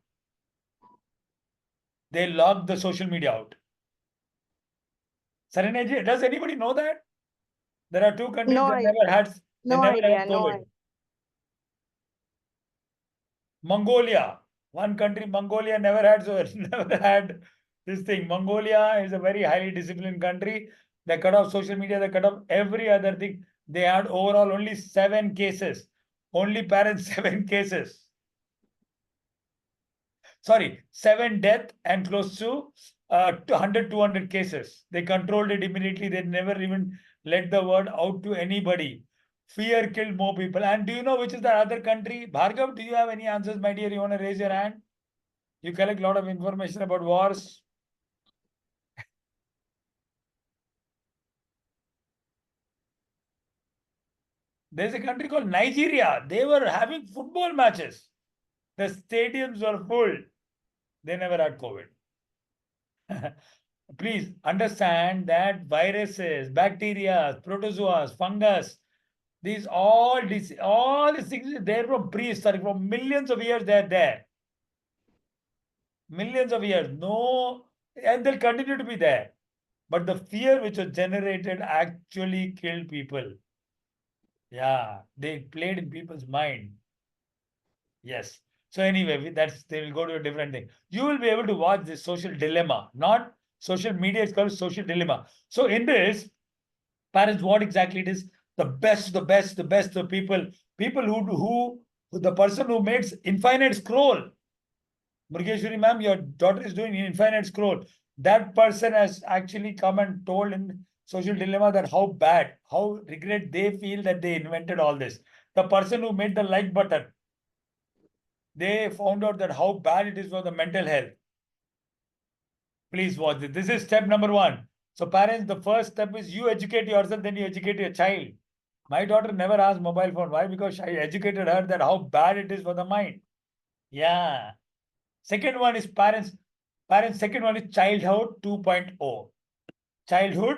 They locked the social media out. Saranya ji, does anybody know that? There are two countries No, that never had no idea. No COVID. idea. Mongolia, one country, Mongolia never had never had this thing. Mongolia is a very highly disciplined country. They cut off social media, they cut off every other thing. They had overall only 7 cases. Only parents, 7 cases. Sorry, 7 death and close to 100, 200 cases. They controlled it immediately. They never even let the word out to anybody. Fear killed more people. And do you know which is the other country? Bhargav, do you have any answers, my dear? You want to raise your hand? You collect a lot of information about wars. There's a country called Nigeria. They were having football matches. The stadiums were full. They never had COVID. Please understand that viruses, bacteria, protozoas, fungus, all these things, they're from prehistoric, from millions of years they're there. Millions of years. No and they'll continue to be there. But the fear which was generated actually killed people. Yeah, they played in people's mind. Yes. So anyway, that's they will go to a different thing. You will be able to watch this social dilemma, not social media. It's called social dilemma. So in this, parents, what exactly it is? The best, the best, the best. The people who the person who makes infinite scroll. Murgeshwari ma'am, your daughter is doing infinite scroll. That person has actually come and told in social dilemma that how bad, how regret they feel that they invented all this. The person who made the like button, they found out that how bad it is for the mental health. Please watch it. This is step number 1. So parents, the first step is you educate yourself, then you educate your child. My daughter never asked mobile phone. Why? Because I educated her that how bad it is for the mind. Yeah. Second one is parents. Parents, second one is childhood 2.0. Childhood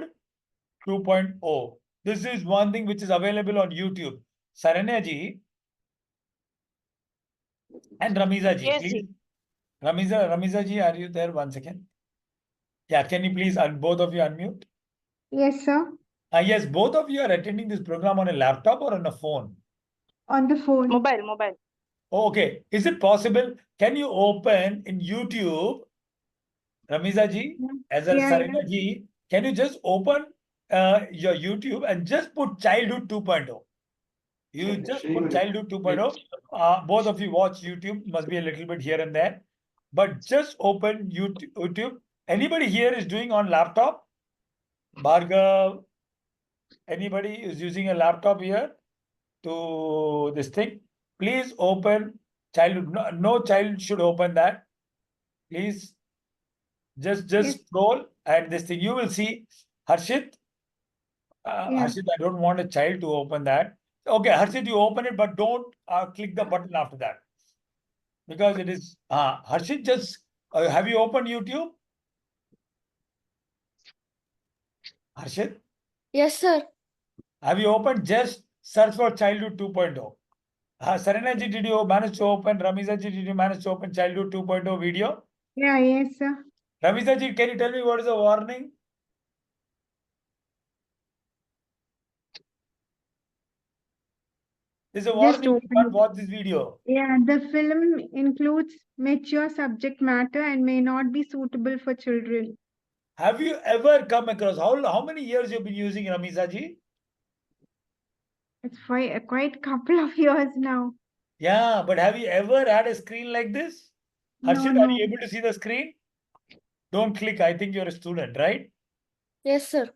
2.0. This is one thing which is available on YouTube. Saranya ji and Ramiza ji, Yes, please. ji. Ramiza ji, are you there? 1 second. Yeah, can you please both of you unmute? Yes, sir. Yes, both of you are attending this program on a laptop or on a phone? On the phone. Mobile. Oh, okay. Is it possible? Can you open in YouTube, Ramiza ji, as well as Yeah, Sarina ji, can you just open your YouTube and just put childhood 2.0? You just put childhood 2.0. Both of you watch YouTube, must be a little bit here and there. But just open YouTube. Anybody here is doing on laptop? Bhargav, anybody is using a laptop here to this thing? Please open childhood. No child should open that. Please just Yes. scroll and this thing. You will see Harshit. Yeah. Harshit, I don't want a child to open that. Okay, Harshit, you open it, but don't click the button after that. Because it is Harshit, just have you opened YouTube? Harshit, Yes, sir. have you opened? Just search for childhood 2.0. Sarana ji, did you manage to open? Ramiza ji, did you manage to open childhood 2.0 video? Yeah, yes, sir. Ramiza ji, can you tell me what is the warning? There's a Just warning. You open can't it. watch this video. Yeah, the film includes mature subject matter and may not be suitable for children. Have you ever come across how many years you've been using Ramiza ji? It's quite a couple of years now. Yeah, but have you ever had a screen like this? No, Harshit, are no. you able to see the screen? Don't click. I think you're a student, right? Yes, sir.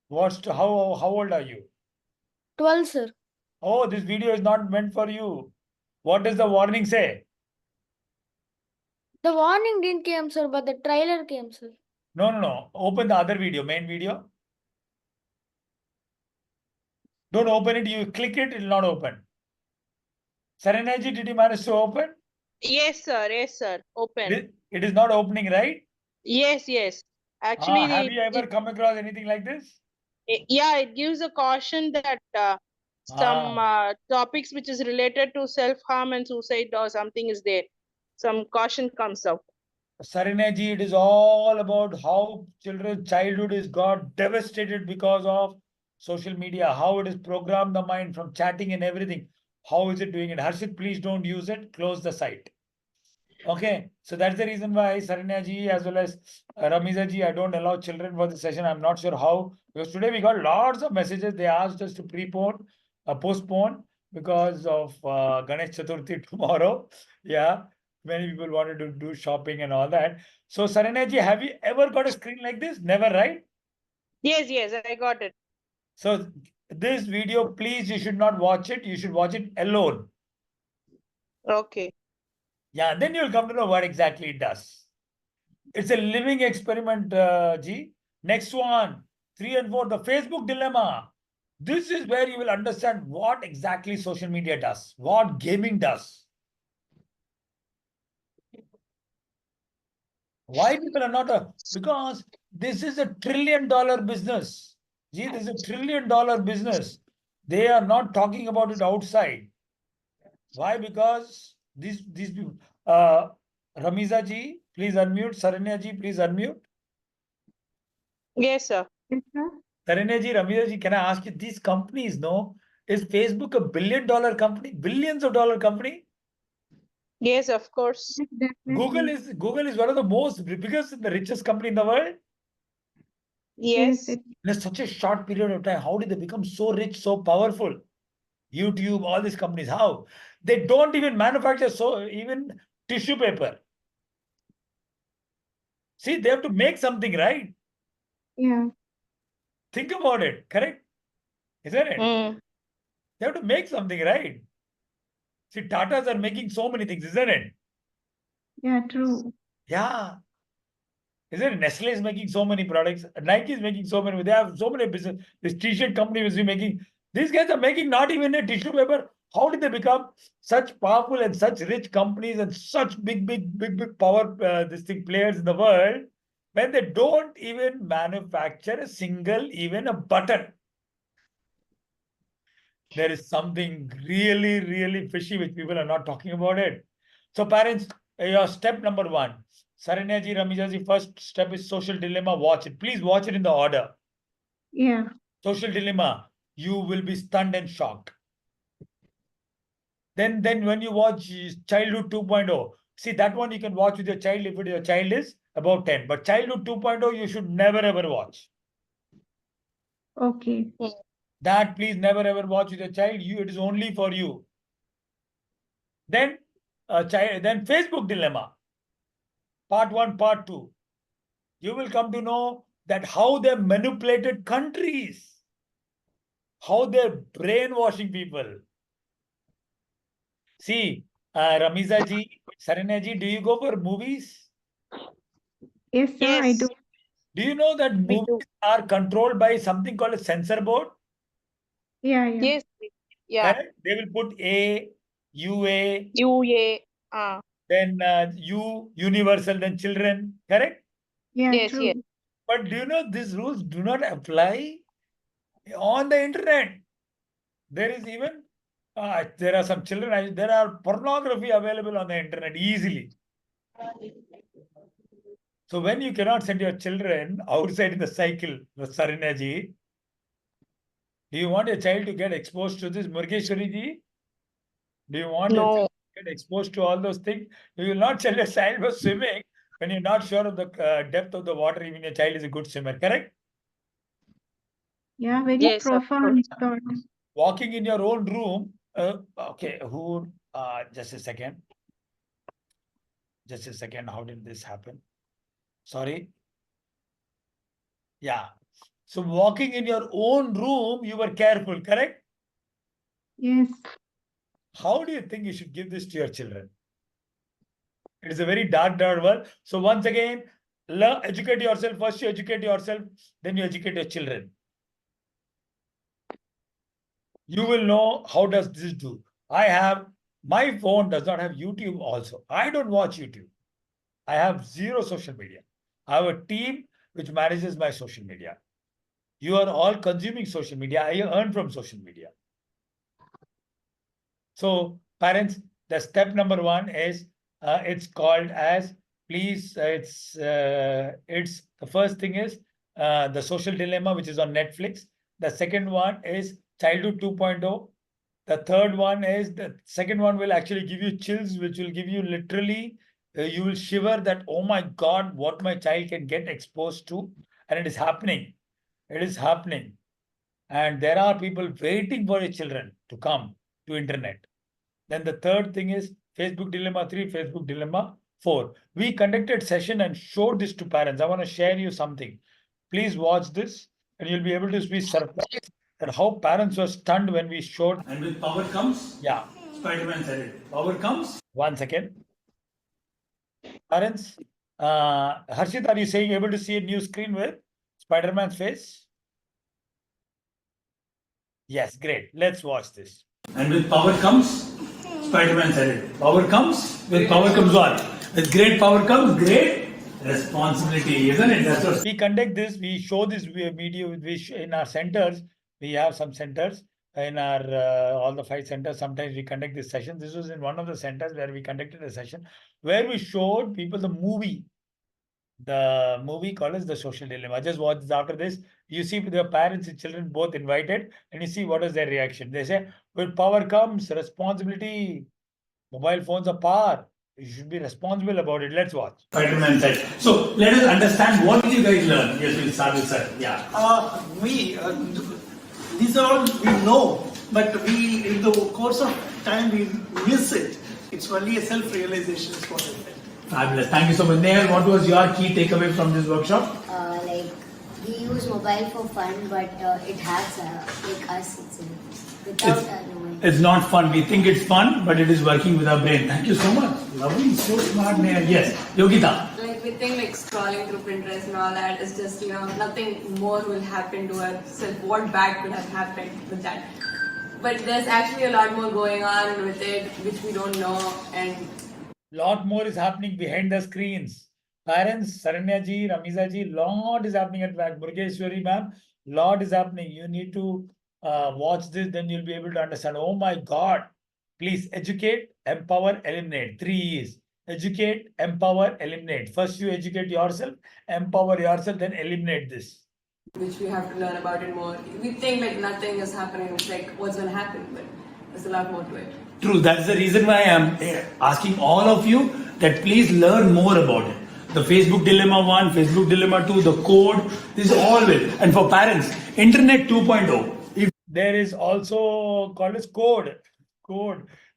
How old are you? 12, sir. Oh, this video is not meant for you. What does the warning say? The warning didn't come, sir, but the trailer came, sir. No. Open the other video, main video. Don't open it. You click it, it will not open. Sarana ji, did you manage to open? Yes, sir. Open. It is not opening, right? Yes. Actually, Have you ever come across anything like this? it gives a caution that some topics which is related to self-harm and suicide or something is there. Some caution comes out. Sarina ji, it is all about how children's childhood is got devastated because of social media, how it has programmed the mind from chatting and everything. How is it doing it? Harshit, please don't use it. Close the site. Okay, so that's the reason why Saranya ji as well as Ramiza ji, I don't allow children for the session. I'm not sure how, because today we got lots of messages. They asked us to postpone because of Ganesh Chaturthi tomorrow. Yeah, many people wanted to do shopping and all that. So Saranya ji, have you ever got a screen like this? Never, right? Yes, I got it. So this video, please, you should not watch it. You should watch it alone. Okay. Yeah, then you'll come to know what exactly it does. It's a living experiment, G. Next one, 3 and 4, the Facebook dilemma. This is where you will understand what exactly social media does, what gaming does. Why people are not because this is $1 trillion business. Gee, this is $1 trillion business. They are not talking about it outside. Why? Because these people. Ramiza ji, please unmute. Saranya ji, please unmute. Yes, sir. Yes, sir. Tarenaji, Ramiraji, can I ask you, these companies, no? Is Facebook a billion-dollar company? Billions of dollar company? Yes, of course. Yes, definitely. Google is one of the most biggest, the richest company in the world. Yes, Yes. In such a short period of time, how did they become so rich, so powerful? YouTube, all these companies, how? They don't even manufacture even tissue paper. See, they have to make something, right? yeah, Think about it, correct? Isn't it? Mm. They have to make something, right? See, Tatas are making so many things, isn't it? yeah, true. Yeah. Isn't it? Nestle is making so many products. Nike is making so many. They have so many business. This t-shirt company is making. These guys are making not even a tissue paper. How did they become such powerful and such rich companies and such big power this thing players in the world when they don't even manufacture a single even a button? There is something really fishy which people are not talking about it. So parents, your step number one. Saranyaji, Ramijaji, first step is social dilemma. Watch it. Please watch it in the order. Yeah, Social dilemma. You will be stunned and shocked. Then when you watch Childhood 2.0, see that one you can watch with your child if your child is about 10. But Childhood 2.0, you should never ever watch. okay. That please never ever watch with your child. It is only for you. Then then Facebook dilemma. Part 1, part 2. You will come to know that how they manipulated countries, how they're brainwashing people. See, Ramiza ji, Saranya ji, do you go for movies? Yes, sir, I do. Yes, Do you know that we do. movies are controlled by something called a censor board? Yeah, yeah, Yes, yeah. Correct? They will put A, UA, UA. then U, universal, then children. Correct? yeah, Yes, yes. true. But do you know these rules do not apply on the internet? There is even there are some children. There are pornography available on the internet easily. So when you cannot send your children outside in the cycle, Sarinaji, do you want your child to get exposed to this Murgeshwari ji? Do you want your child No. to get exposed to all those things? You will not send your child for swimming when you're not sure of the depth of the water, even your child is a good swimmer, correct? Yeah, very Yes, of course. profound thought. Walking in your own room, okay, just a second. Just a second, how did this happen? Sorry. Yeah. So walking in your own room, you were careful, correct? Yes, How do you think you should give this to your children? It is a very dark world. So once again, educate yourself. First you educate yourself, then you educate your children. You will know how does this do. My phone does not have YouTube also. I don't watch YouTube. I have zero social media. I have a team which manages my social media. You are all consuming social media. I earn from social media. So parents, the step number one is it's called as please. It's the first thing is the social dilemma, which is on Netflix. The second one is Childhood 2.0. The third one is the second one will actually give you chills, which will give you literally you will shiver that oh my God, what my child can get exposed to, and it is happening. It is happening. And there are people waiting for your children to come to internet. Then the third thing is Facebook dilemma 3, Facebook dilemma 4. We conducted session and showed this to parents. I want to share you something. Please watch this and you'll be able to be surprised at how parents were stunned when we showed. And with power comes, Yeah. Spider-Man said it. Power comes. 1 second. Parents, Harshit, are you saying able to see a new screen with Spider-Man's face? Yes, great. Let's watch this. And with power comes, Spider-Man said it. Power comes, with power comes what? With great power comes great responsibility, isn't it? That's what We conduct this, we show this video in our centers. We have some centers in our all the 5 centers. Sometimes we conduct this session. This was in one of the centers where we conducted a session where we showed people the movie. the movie called as The Social Dilemma. Just watch this after this. You see the parents and children both invited, and you see what is their reaction. They say, with power comes responsibility. Mobile phones are power. You should be responsible about it. Let's watch. Spider-Man said. So let us understand what did you guys learn? Yes, we'll start with sir. Yeah. These are all we know, but we, in the course of time, we miss it. It's only a self-realization is what I felt. Fabulous. Thank you so much. Neil, what was your key takeaway from this workshop? Like we use mobile for fun, but it has like us without knowing. It's not fun. We think it's fun, but it is working with our brain. Thank you so much. Lovely. So smart, Neil. Yes. Yogita. Like we think like scrolling through Pinterest and all that is just, nothing more will happen to us. So what bad could have happened with that? But there's actually a lot more going on with it, which we don't know. And Lot more is happening behind the screens. Parents, Saranya ji, Ramiza ji, lot is happening at back. Murgeshwari ma'am, lot is happening. You need to watch this, then you'll be able to understand. Oh my God. Please educate, empower, eliminate. 3 E's. Educate, empower, eliminate. First you educate yourself, empower yourself, then eliminate this. which we have to learn about it more. We think like nothing is happening. It's like what's going to happen, but there's a lot more to it. True. That's the reason why I'm asking all of you that please learn more about it. The Facebook Dilemma 1, Facebook Dilemma 2, the code, this all will. And for parents, Internet 2.0. If there is also called as code.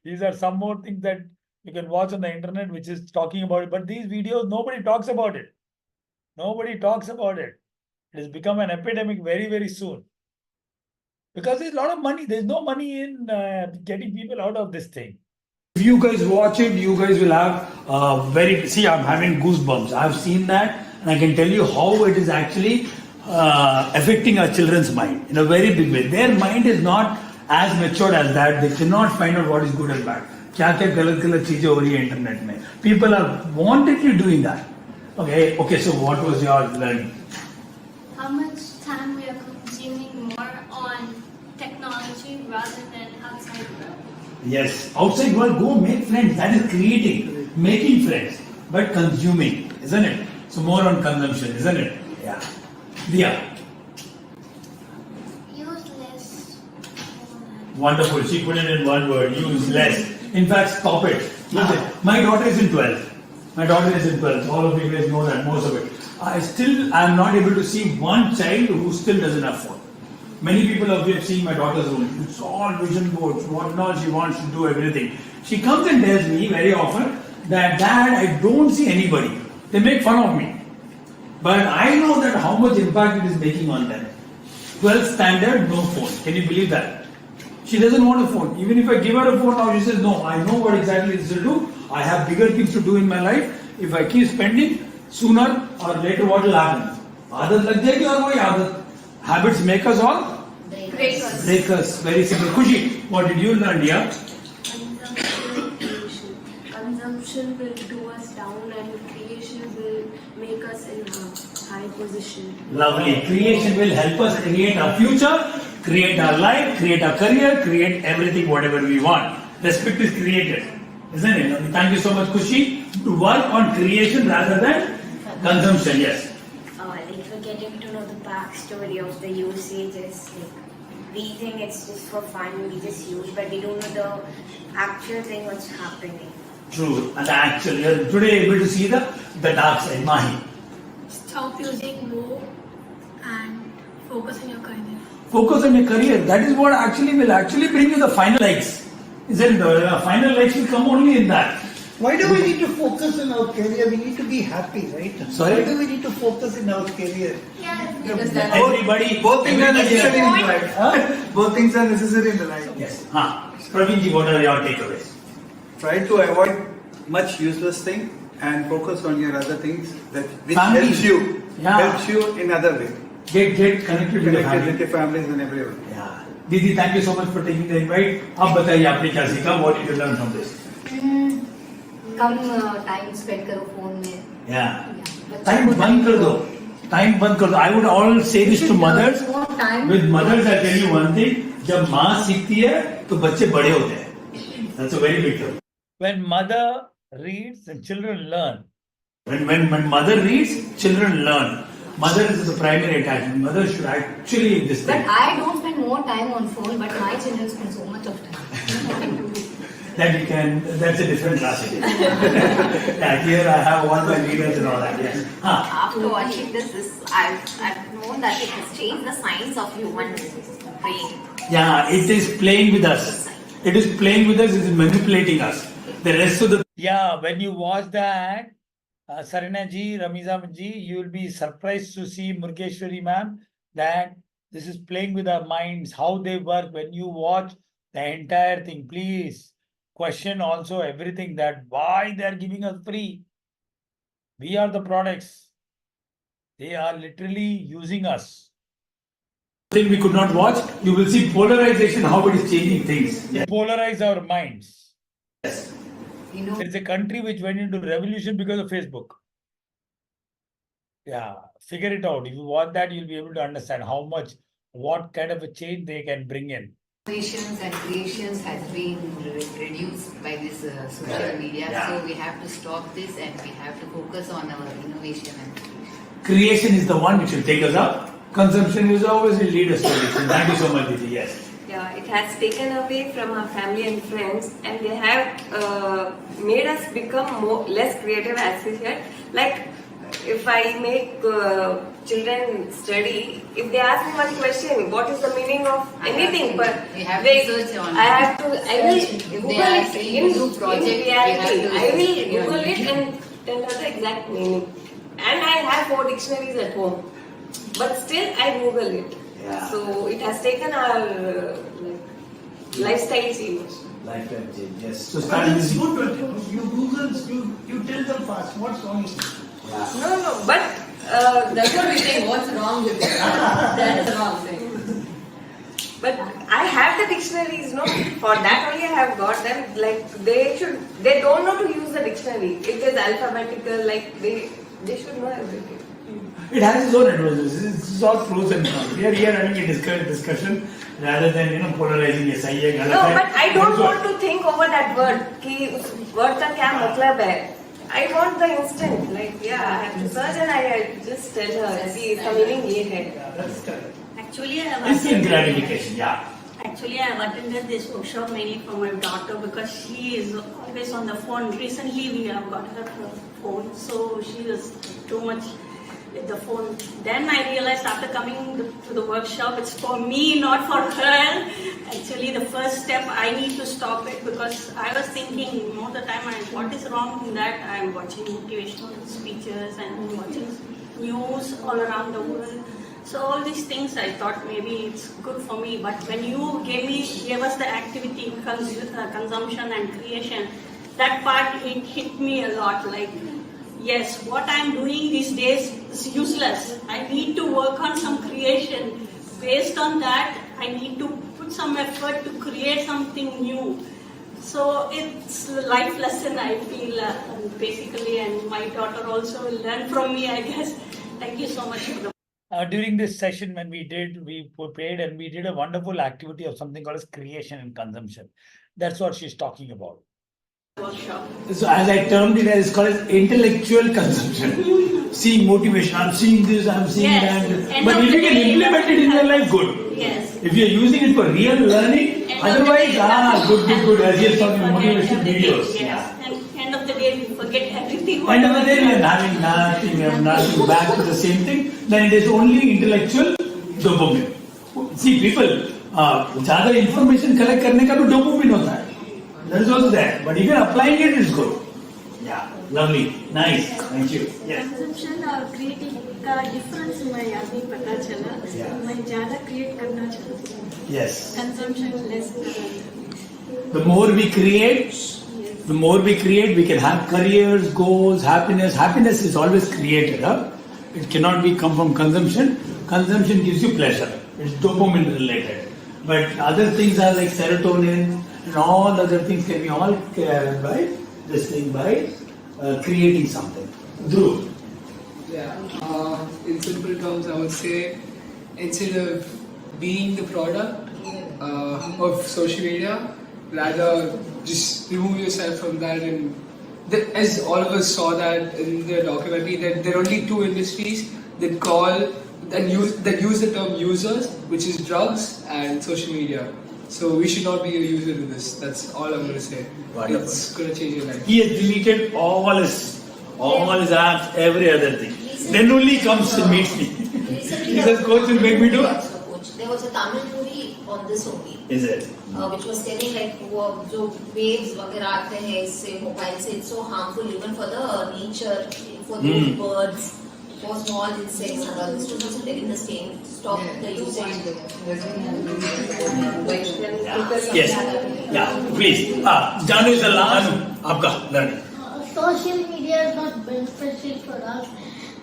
These are some more things that you can watch on the internet, which is talking about it. But these videos, nobody talks about it. Nobody talks about it. It has become an epidemic very, very soon. Because there's a lot of money. There's no money in getting people out of this thing. If you guys watch it, you guys will have see, I'm having goosebumps. I've seen that and I can tell you how it is actually affecting our children's mind in a very big way. Their mind is not as matured as that. They cannot find out what is good and bad. क्या-क्या गलत-गलत चीजें हो रही है internet में. People are wantedly doing that. Okay, so what was your learning? How much time we are consuming more on technology rather than outside the world. Yes, outside world, go make friends. That is creating, making friends, but consuming, isn't it? So more on consumption, isn't it? Yeah. Diya. Use less. Wonderful. She put it in one word. Use less. In fact, stop it. My daughter is in 12th. All of you guys know that, most of it. I am not able to see one child who still doesn't have phone. Many people of you have seen my daughter's room. It's all vision boards, whatnot, she wants to do everything. She comes and tells me very often that, Dad, I don't see anybody. They make fun of me. But I know that how much impact it is making on them. 12th standard, no phone. Can you believe that? She doesn't want a phone. Even if I give her a phone now, she says, no, I know what exactly this will do. I have bigger things to do in my life. If I keep spending, sooner or later what will happen? Aadat lag jayegi aur wohi aadat. Habits make us all? Break us. Very simple. Khushi, what did you learn, dear? Consumption will do us down and creation will make us in a high position. Lovely. Creation will help us create our future, create our life, create our career, create everything, whatever we want. Respect is created, isn't it? Thank you so much, Khushi. To work on creation rather than consumption, yes. Like we're getting to know the backstory of the usages. Like we think it's just for fun, we just use, but we don't know the actual thing what's happening. True. And actually, you're today able to see the dark side, Mahi. Stop using more and focus on your career. Focus on your career. That is what actually will bring you the final likes. Isn't it? The final likes will come only in that. Why do we need to focus on our career? We need to be happy, right? Sorry? Why do we need to focus in our career? Because that's Both things are necessary in life. Both things are necessary in the life. Yes. Praveenji, what are your takeaways? Try to avoid much useless thing and focus on your other things which Family. helps you in other way. Get connected with your families and everyone. Yeah. Didi, thank you so much for taking the invite. अब बताइए आपने क्या सीखा? What did you learn from this? Come time spend करो phone में. Yeah. Time बंद कर दो. I would all say this to mothers. With mothers, I tell you one thing. जब माँ सीखती है तो बच्चे बड़े होते हैं. That's a very big thing. When mother reads and children learn, When mother reads, children learn. Mother is the primary attachment. Mother should actually this thing. But I don't spend more time on phone, but my children spend so much of time. That's a different class. Yeah, here I have all my readers and all that. Yes. After watching this, I've known that it has changed the science of human brain. Yeah, it is playing with us. It is playing with us, it is manipulating us. The rest of the... Yeah, when you watch that, Sarina ji, Ramiza ji, you will be surprised to see Murgeshwari ma'am that this is playing with our minds, how they work. When you watch the entire thing, please question also everything that why they are giving us free. We are the products. They are literally using us. Thing we could not watch, you will see polarization, how it is changing things. Yeah. Polarize our minds. Yes. You know, it's a country which went into revolution because of Facebook. Yeah, figure it out. If you watch that, you'll be able to understand what kind of a change they can bring in. innovations and creations has been reduced by this social media. Yeah. So we have to stop this and we have to focus on our innovation and creation. Creation is the one which will take us up. Consumption is always will lead us to it. Thank you so much, Didi. Yes. Yeah, it has taken away from our family and friends, and they have made us become less creative, as you said. Like, if I make children study, if they ask me one question, what is the meaning of anything, but we have they, to search on. I will If Google they are it saying do project, in reality. we I have to will search Google on it and tell her the exact meaning. And I have 4 dictionaries at home, but still I Google it. Yeah. So it has taken our lifestyle change. Lifetime change, yes. So But start it's using. good to you Google, you tell them fast what's wrong. No, but That's what we say, what's wrong with it? That is wrong thing. But I have the dictionaries, no? For that only I have got them. Like they don't know to use the dictionary. It is alphabetical, like they should know everything. It has its own advantages. It's all pros and cons. We are here having a discussion rather than polarizing. Yes, I agree. No, but I don't want to think over that word. कि उस word का क्या मतलब है? I want the instant. Like yeah, I have to search and I just tell her कि इसका meaning ये है. Actually, I have Instant gratification. Yeah. Actually, I have attended this workshop mainly for my daughter because she is always on the phone. Recently, we have got her phone, so she is too much with the phone. Then I realized after coming to the workshop, it's for me, not for her. Actually, the first step, I need to stop it because I was thinking most of the time, what is wrong in that? I am watching motivational speeches and watching news all around the world. So all these things I thought maybe it's good for me, but when you gave us the activity, consumption and creation, that part it hit me a lot. Like, yes, what I'm doing these days is useless. I need to work on some creation. Based on that, I need to put some effort to create something new. So it's a life lesson I feel basically, and my daughter also will learn from me, I guess. Thank you so much for the During this session, when we prepared and we did a wonderful activity of something called as creation and consumption. That's what she's talking about. workshop. So as I termed it as called as intellectual consumption. Seeing motivation, I'm seeing this, I'm seeing Yes. that. End But of if the you can day, implement it in your life, good. Yes. If you're using it for real learning, End of the otherwise, day, good. As you're talking forget motivation everything. videos. Yes. Yeah. And end of the day, we forget everything. End of the day, we are having nothing, we have nothing back to the same thing. Then it is only intellectual dopamine. See, people, ज़्यादा information collect करने का भी dopamine होता है. That is also there. But if you're applying it, it's good. Yeah, lovely, nice. Thank you. Yes. Consumption और creative का difference मैं अभी पता चला. मैं ज़्यादा क्रिएट करना चाहती हूँ. Yes. Consumption less. The more we create, we can have careers, goals, happiness. Happiness is always created. It cannot come from consumption. Consumption gives you pleasure. It's dopamine related. But other things are like serotonin and all other things can be all by this thing, by creating something. Dhruv. Yeah, in simple terms, I would say instead of being the product of social media, rather just remove yourself from that and as all of us saw that in the documentary, that there are only two industries that call that use the term users, which is drugs and social media. So we should not be a user to this. That's all I'm going to say. Wonderful. It's going to change your life. He has deleted all his apps, every other thing. Then only he comes and meets me. He says, Coach will make me do it. There was a Tamil movie on this only. Is it? Which was telling like जो waves वगैरह आते हैं इससे mobile से, it's so harmful even for the nature, for the birds, for small insects and all. This was also telling the same. Stop the usage. Yes. Yeah. Please. Janu is the last. आपका learning. Social media is not beneficial for us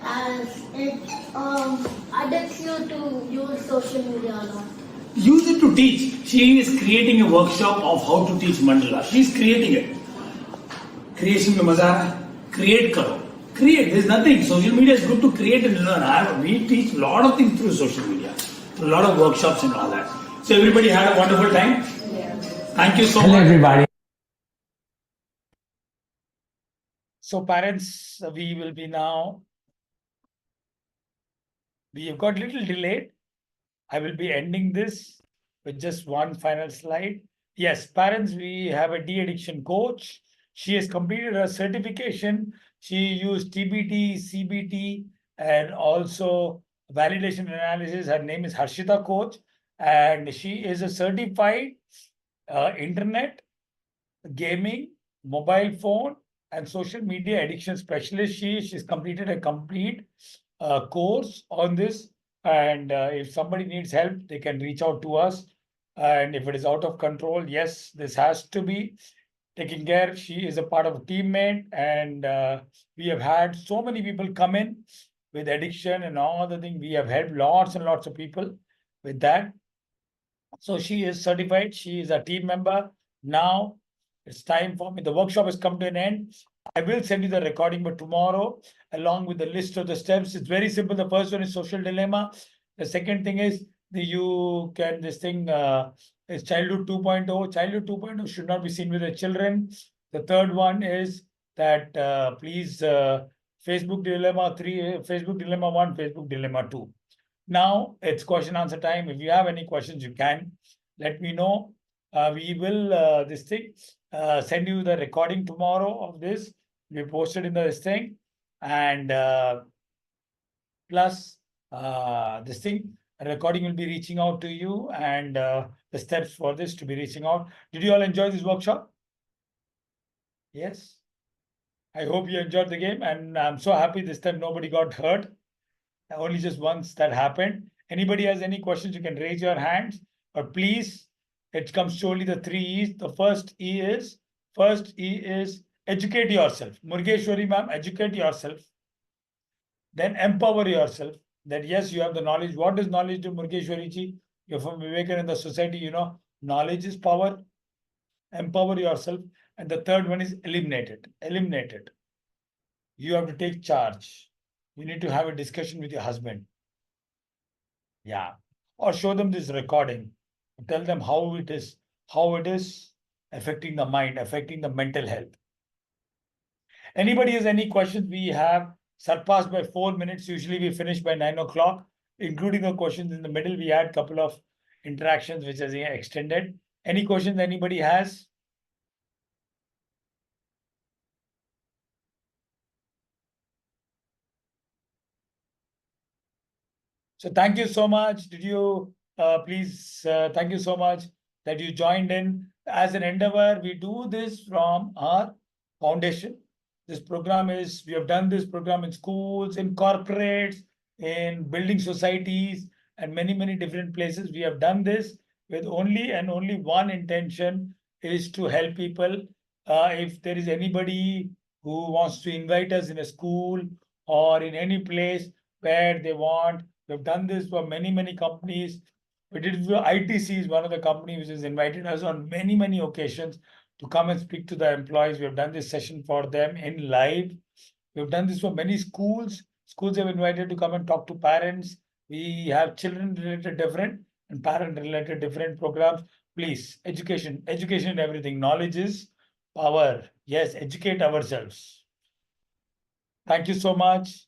as it addicts you to use social media a lot. Use it to teach. She is creating a workshop of how to teach mandala. She is creating it. Creation में मजा है. Create करो. Create. There's nothing. Social media is good to create and learn. We teach a lot of things through social media. Through a lot of workshops and all that. So everybody had a wonderful time. Thank you so much. Hello, everybody. So parents, we will be now, we have got little delayed. I will be ending this with just one final slide. Yes, parents, we have a de-addiction coach. She has completed her certification. She used TBT, CBT, and also validation analysis. Her name is Harshita Coach, and she is a certified internet, gaming, mobile phone, and social media addiction specialist. She's completed a complete course on this. And if somebody needs help, they can reach out to us. And if it is out of control, yes, this has to be taken care. She is a part of a teammate, and we have had so many people come in with addiction and all the things. We have helped lots and lots of people with that. So she is certified. She is a team member. Now it's time for me. The workshop has come to an end. I will send you the recording, but tomorrow, along with the list of the steps, it's very simple. The first one is social dilemma. The second thing is this thing is childhood 2.0. Childhood 2.0 should not be seen with the children. The third one is that please Facebook dilemma 3, Facebook dilemma 1, Facebook dilemma 2. Now it's question answer time. If you have any questions, you can let me know. We will send you the recording tomorrow of this. We posted in this thing, and plus this thing, a recording will be reaching out to you, and the steps for this to be reaching out. Did you all enjoy this workshop? Yes. I hope you enjoyed the game, and I'm so happy this time nobody got hurt. Only just once that happened. Anybody has any questions, you can raise your hands, but please, it comes surely the 3 E's. The first E is educate yourself. Murgeshwari ma'am, educate yourself. Then empower yourself. That yes, you have the knowledge. What is knowledge to Murgeshwari ji? You're from Vivekananda Society, you know, knowledge is power. Empower yourself. And the third one is eliminate it. Eliminate it. You have to take charge. You need to have a discussion with your husband. Yeah. Or show them this recording. Tell them how it is affecting the mind, affecting the mental health. Anybody has any questions? We have surpassed by 4 minutes. Usually we finish by 9 o'clock, including the questions in the middle. We had a couple of interactions which has extended. Any questions anybody has? So thank you so much. Did you please thank you so much that you joined in. As an endeavor, we do this from our foundation. This program is, we have done this program in schools, in corporates, in building societies, and many, many different places. We have done this with only one intention, is to help people. If there is anybody who wants to invite us in a school or in any place where they want, we've done this for many, many companies. We did it for ITC is one of the companies which has invited us on many, many occasions to come and speak to the employees. We have done this session for them in live. We've done this for many schools. Schools have invited to come and talk to parents. We have children-related different and parent-related different programs. Please, education, education, everything. Knowledge is power. Yes, educate ourselves. Thank you so much.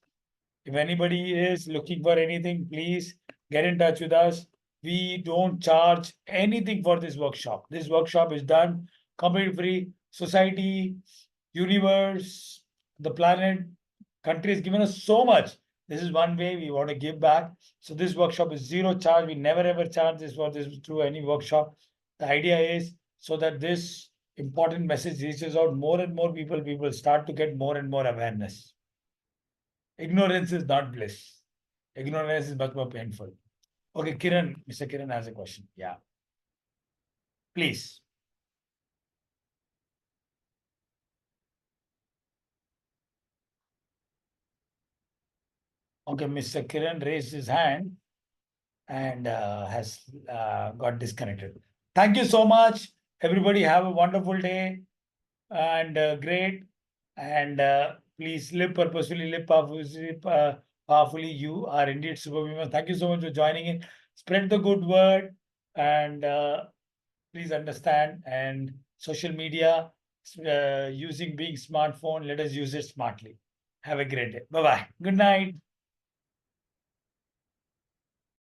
If anybody is looking for anything, please get in touch with us. We don't charge anything for this workshop. This workshop is done completely free. Society, universe, the planet, country has given us so much. This is one way we want to give back. So this workshop is zero charge. We never ever charge this for this through any workshop. The idea is so that this important message reaches out more and more people. People start to get more and more awareness. Ignorance is not bliss. Ignorance is much more painful. Okay, Kiran, Mr. Kiran has a question. Yeah. Please. Okay, Mr. Kiran raised his hand and has got disconnected. Thank you so much. Everybody have a wonderful day and great. And please live purposefully, live powerfully. You are indeed superhuman. Thank you so much for joining in. Spread the good word and please understand. And social media, using being smartphone, let us use it smartly. Have a great day. Bye-bye. Good night.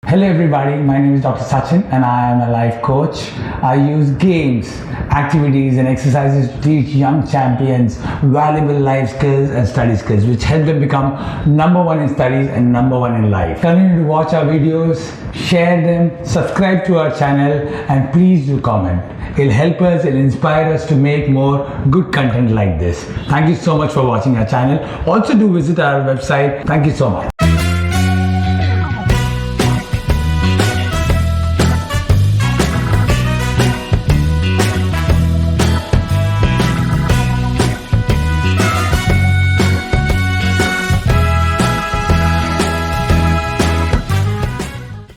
Hello everybody, my name is Dr. Sachin and I am a life coach. I use games, activities and exercises to teach young champions valuable life skills and study skills which help them become #1 in studies and #1 in life. Continue to watch our videos, share them, subscribe to our channel and please do comment. It'll help us, it'll inspire us to make more good content like this. Thank you so much for watching our channel. Also do visit our website. Thank you so much.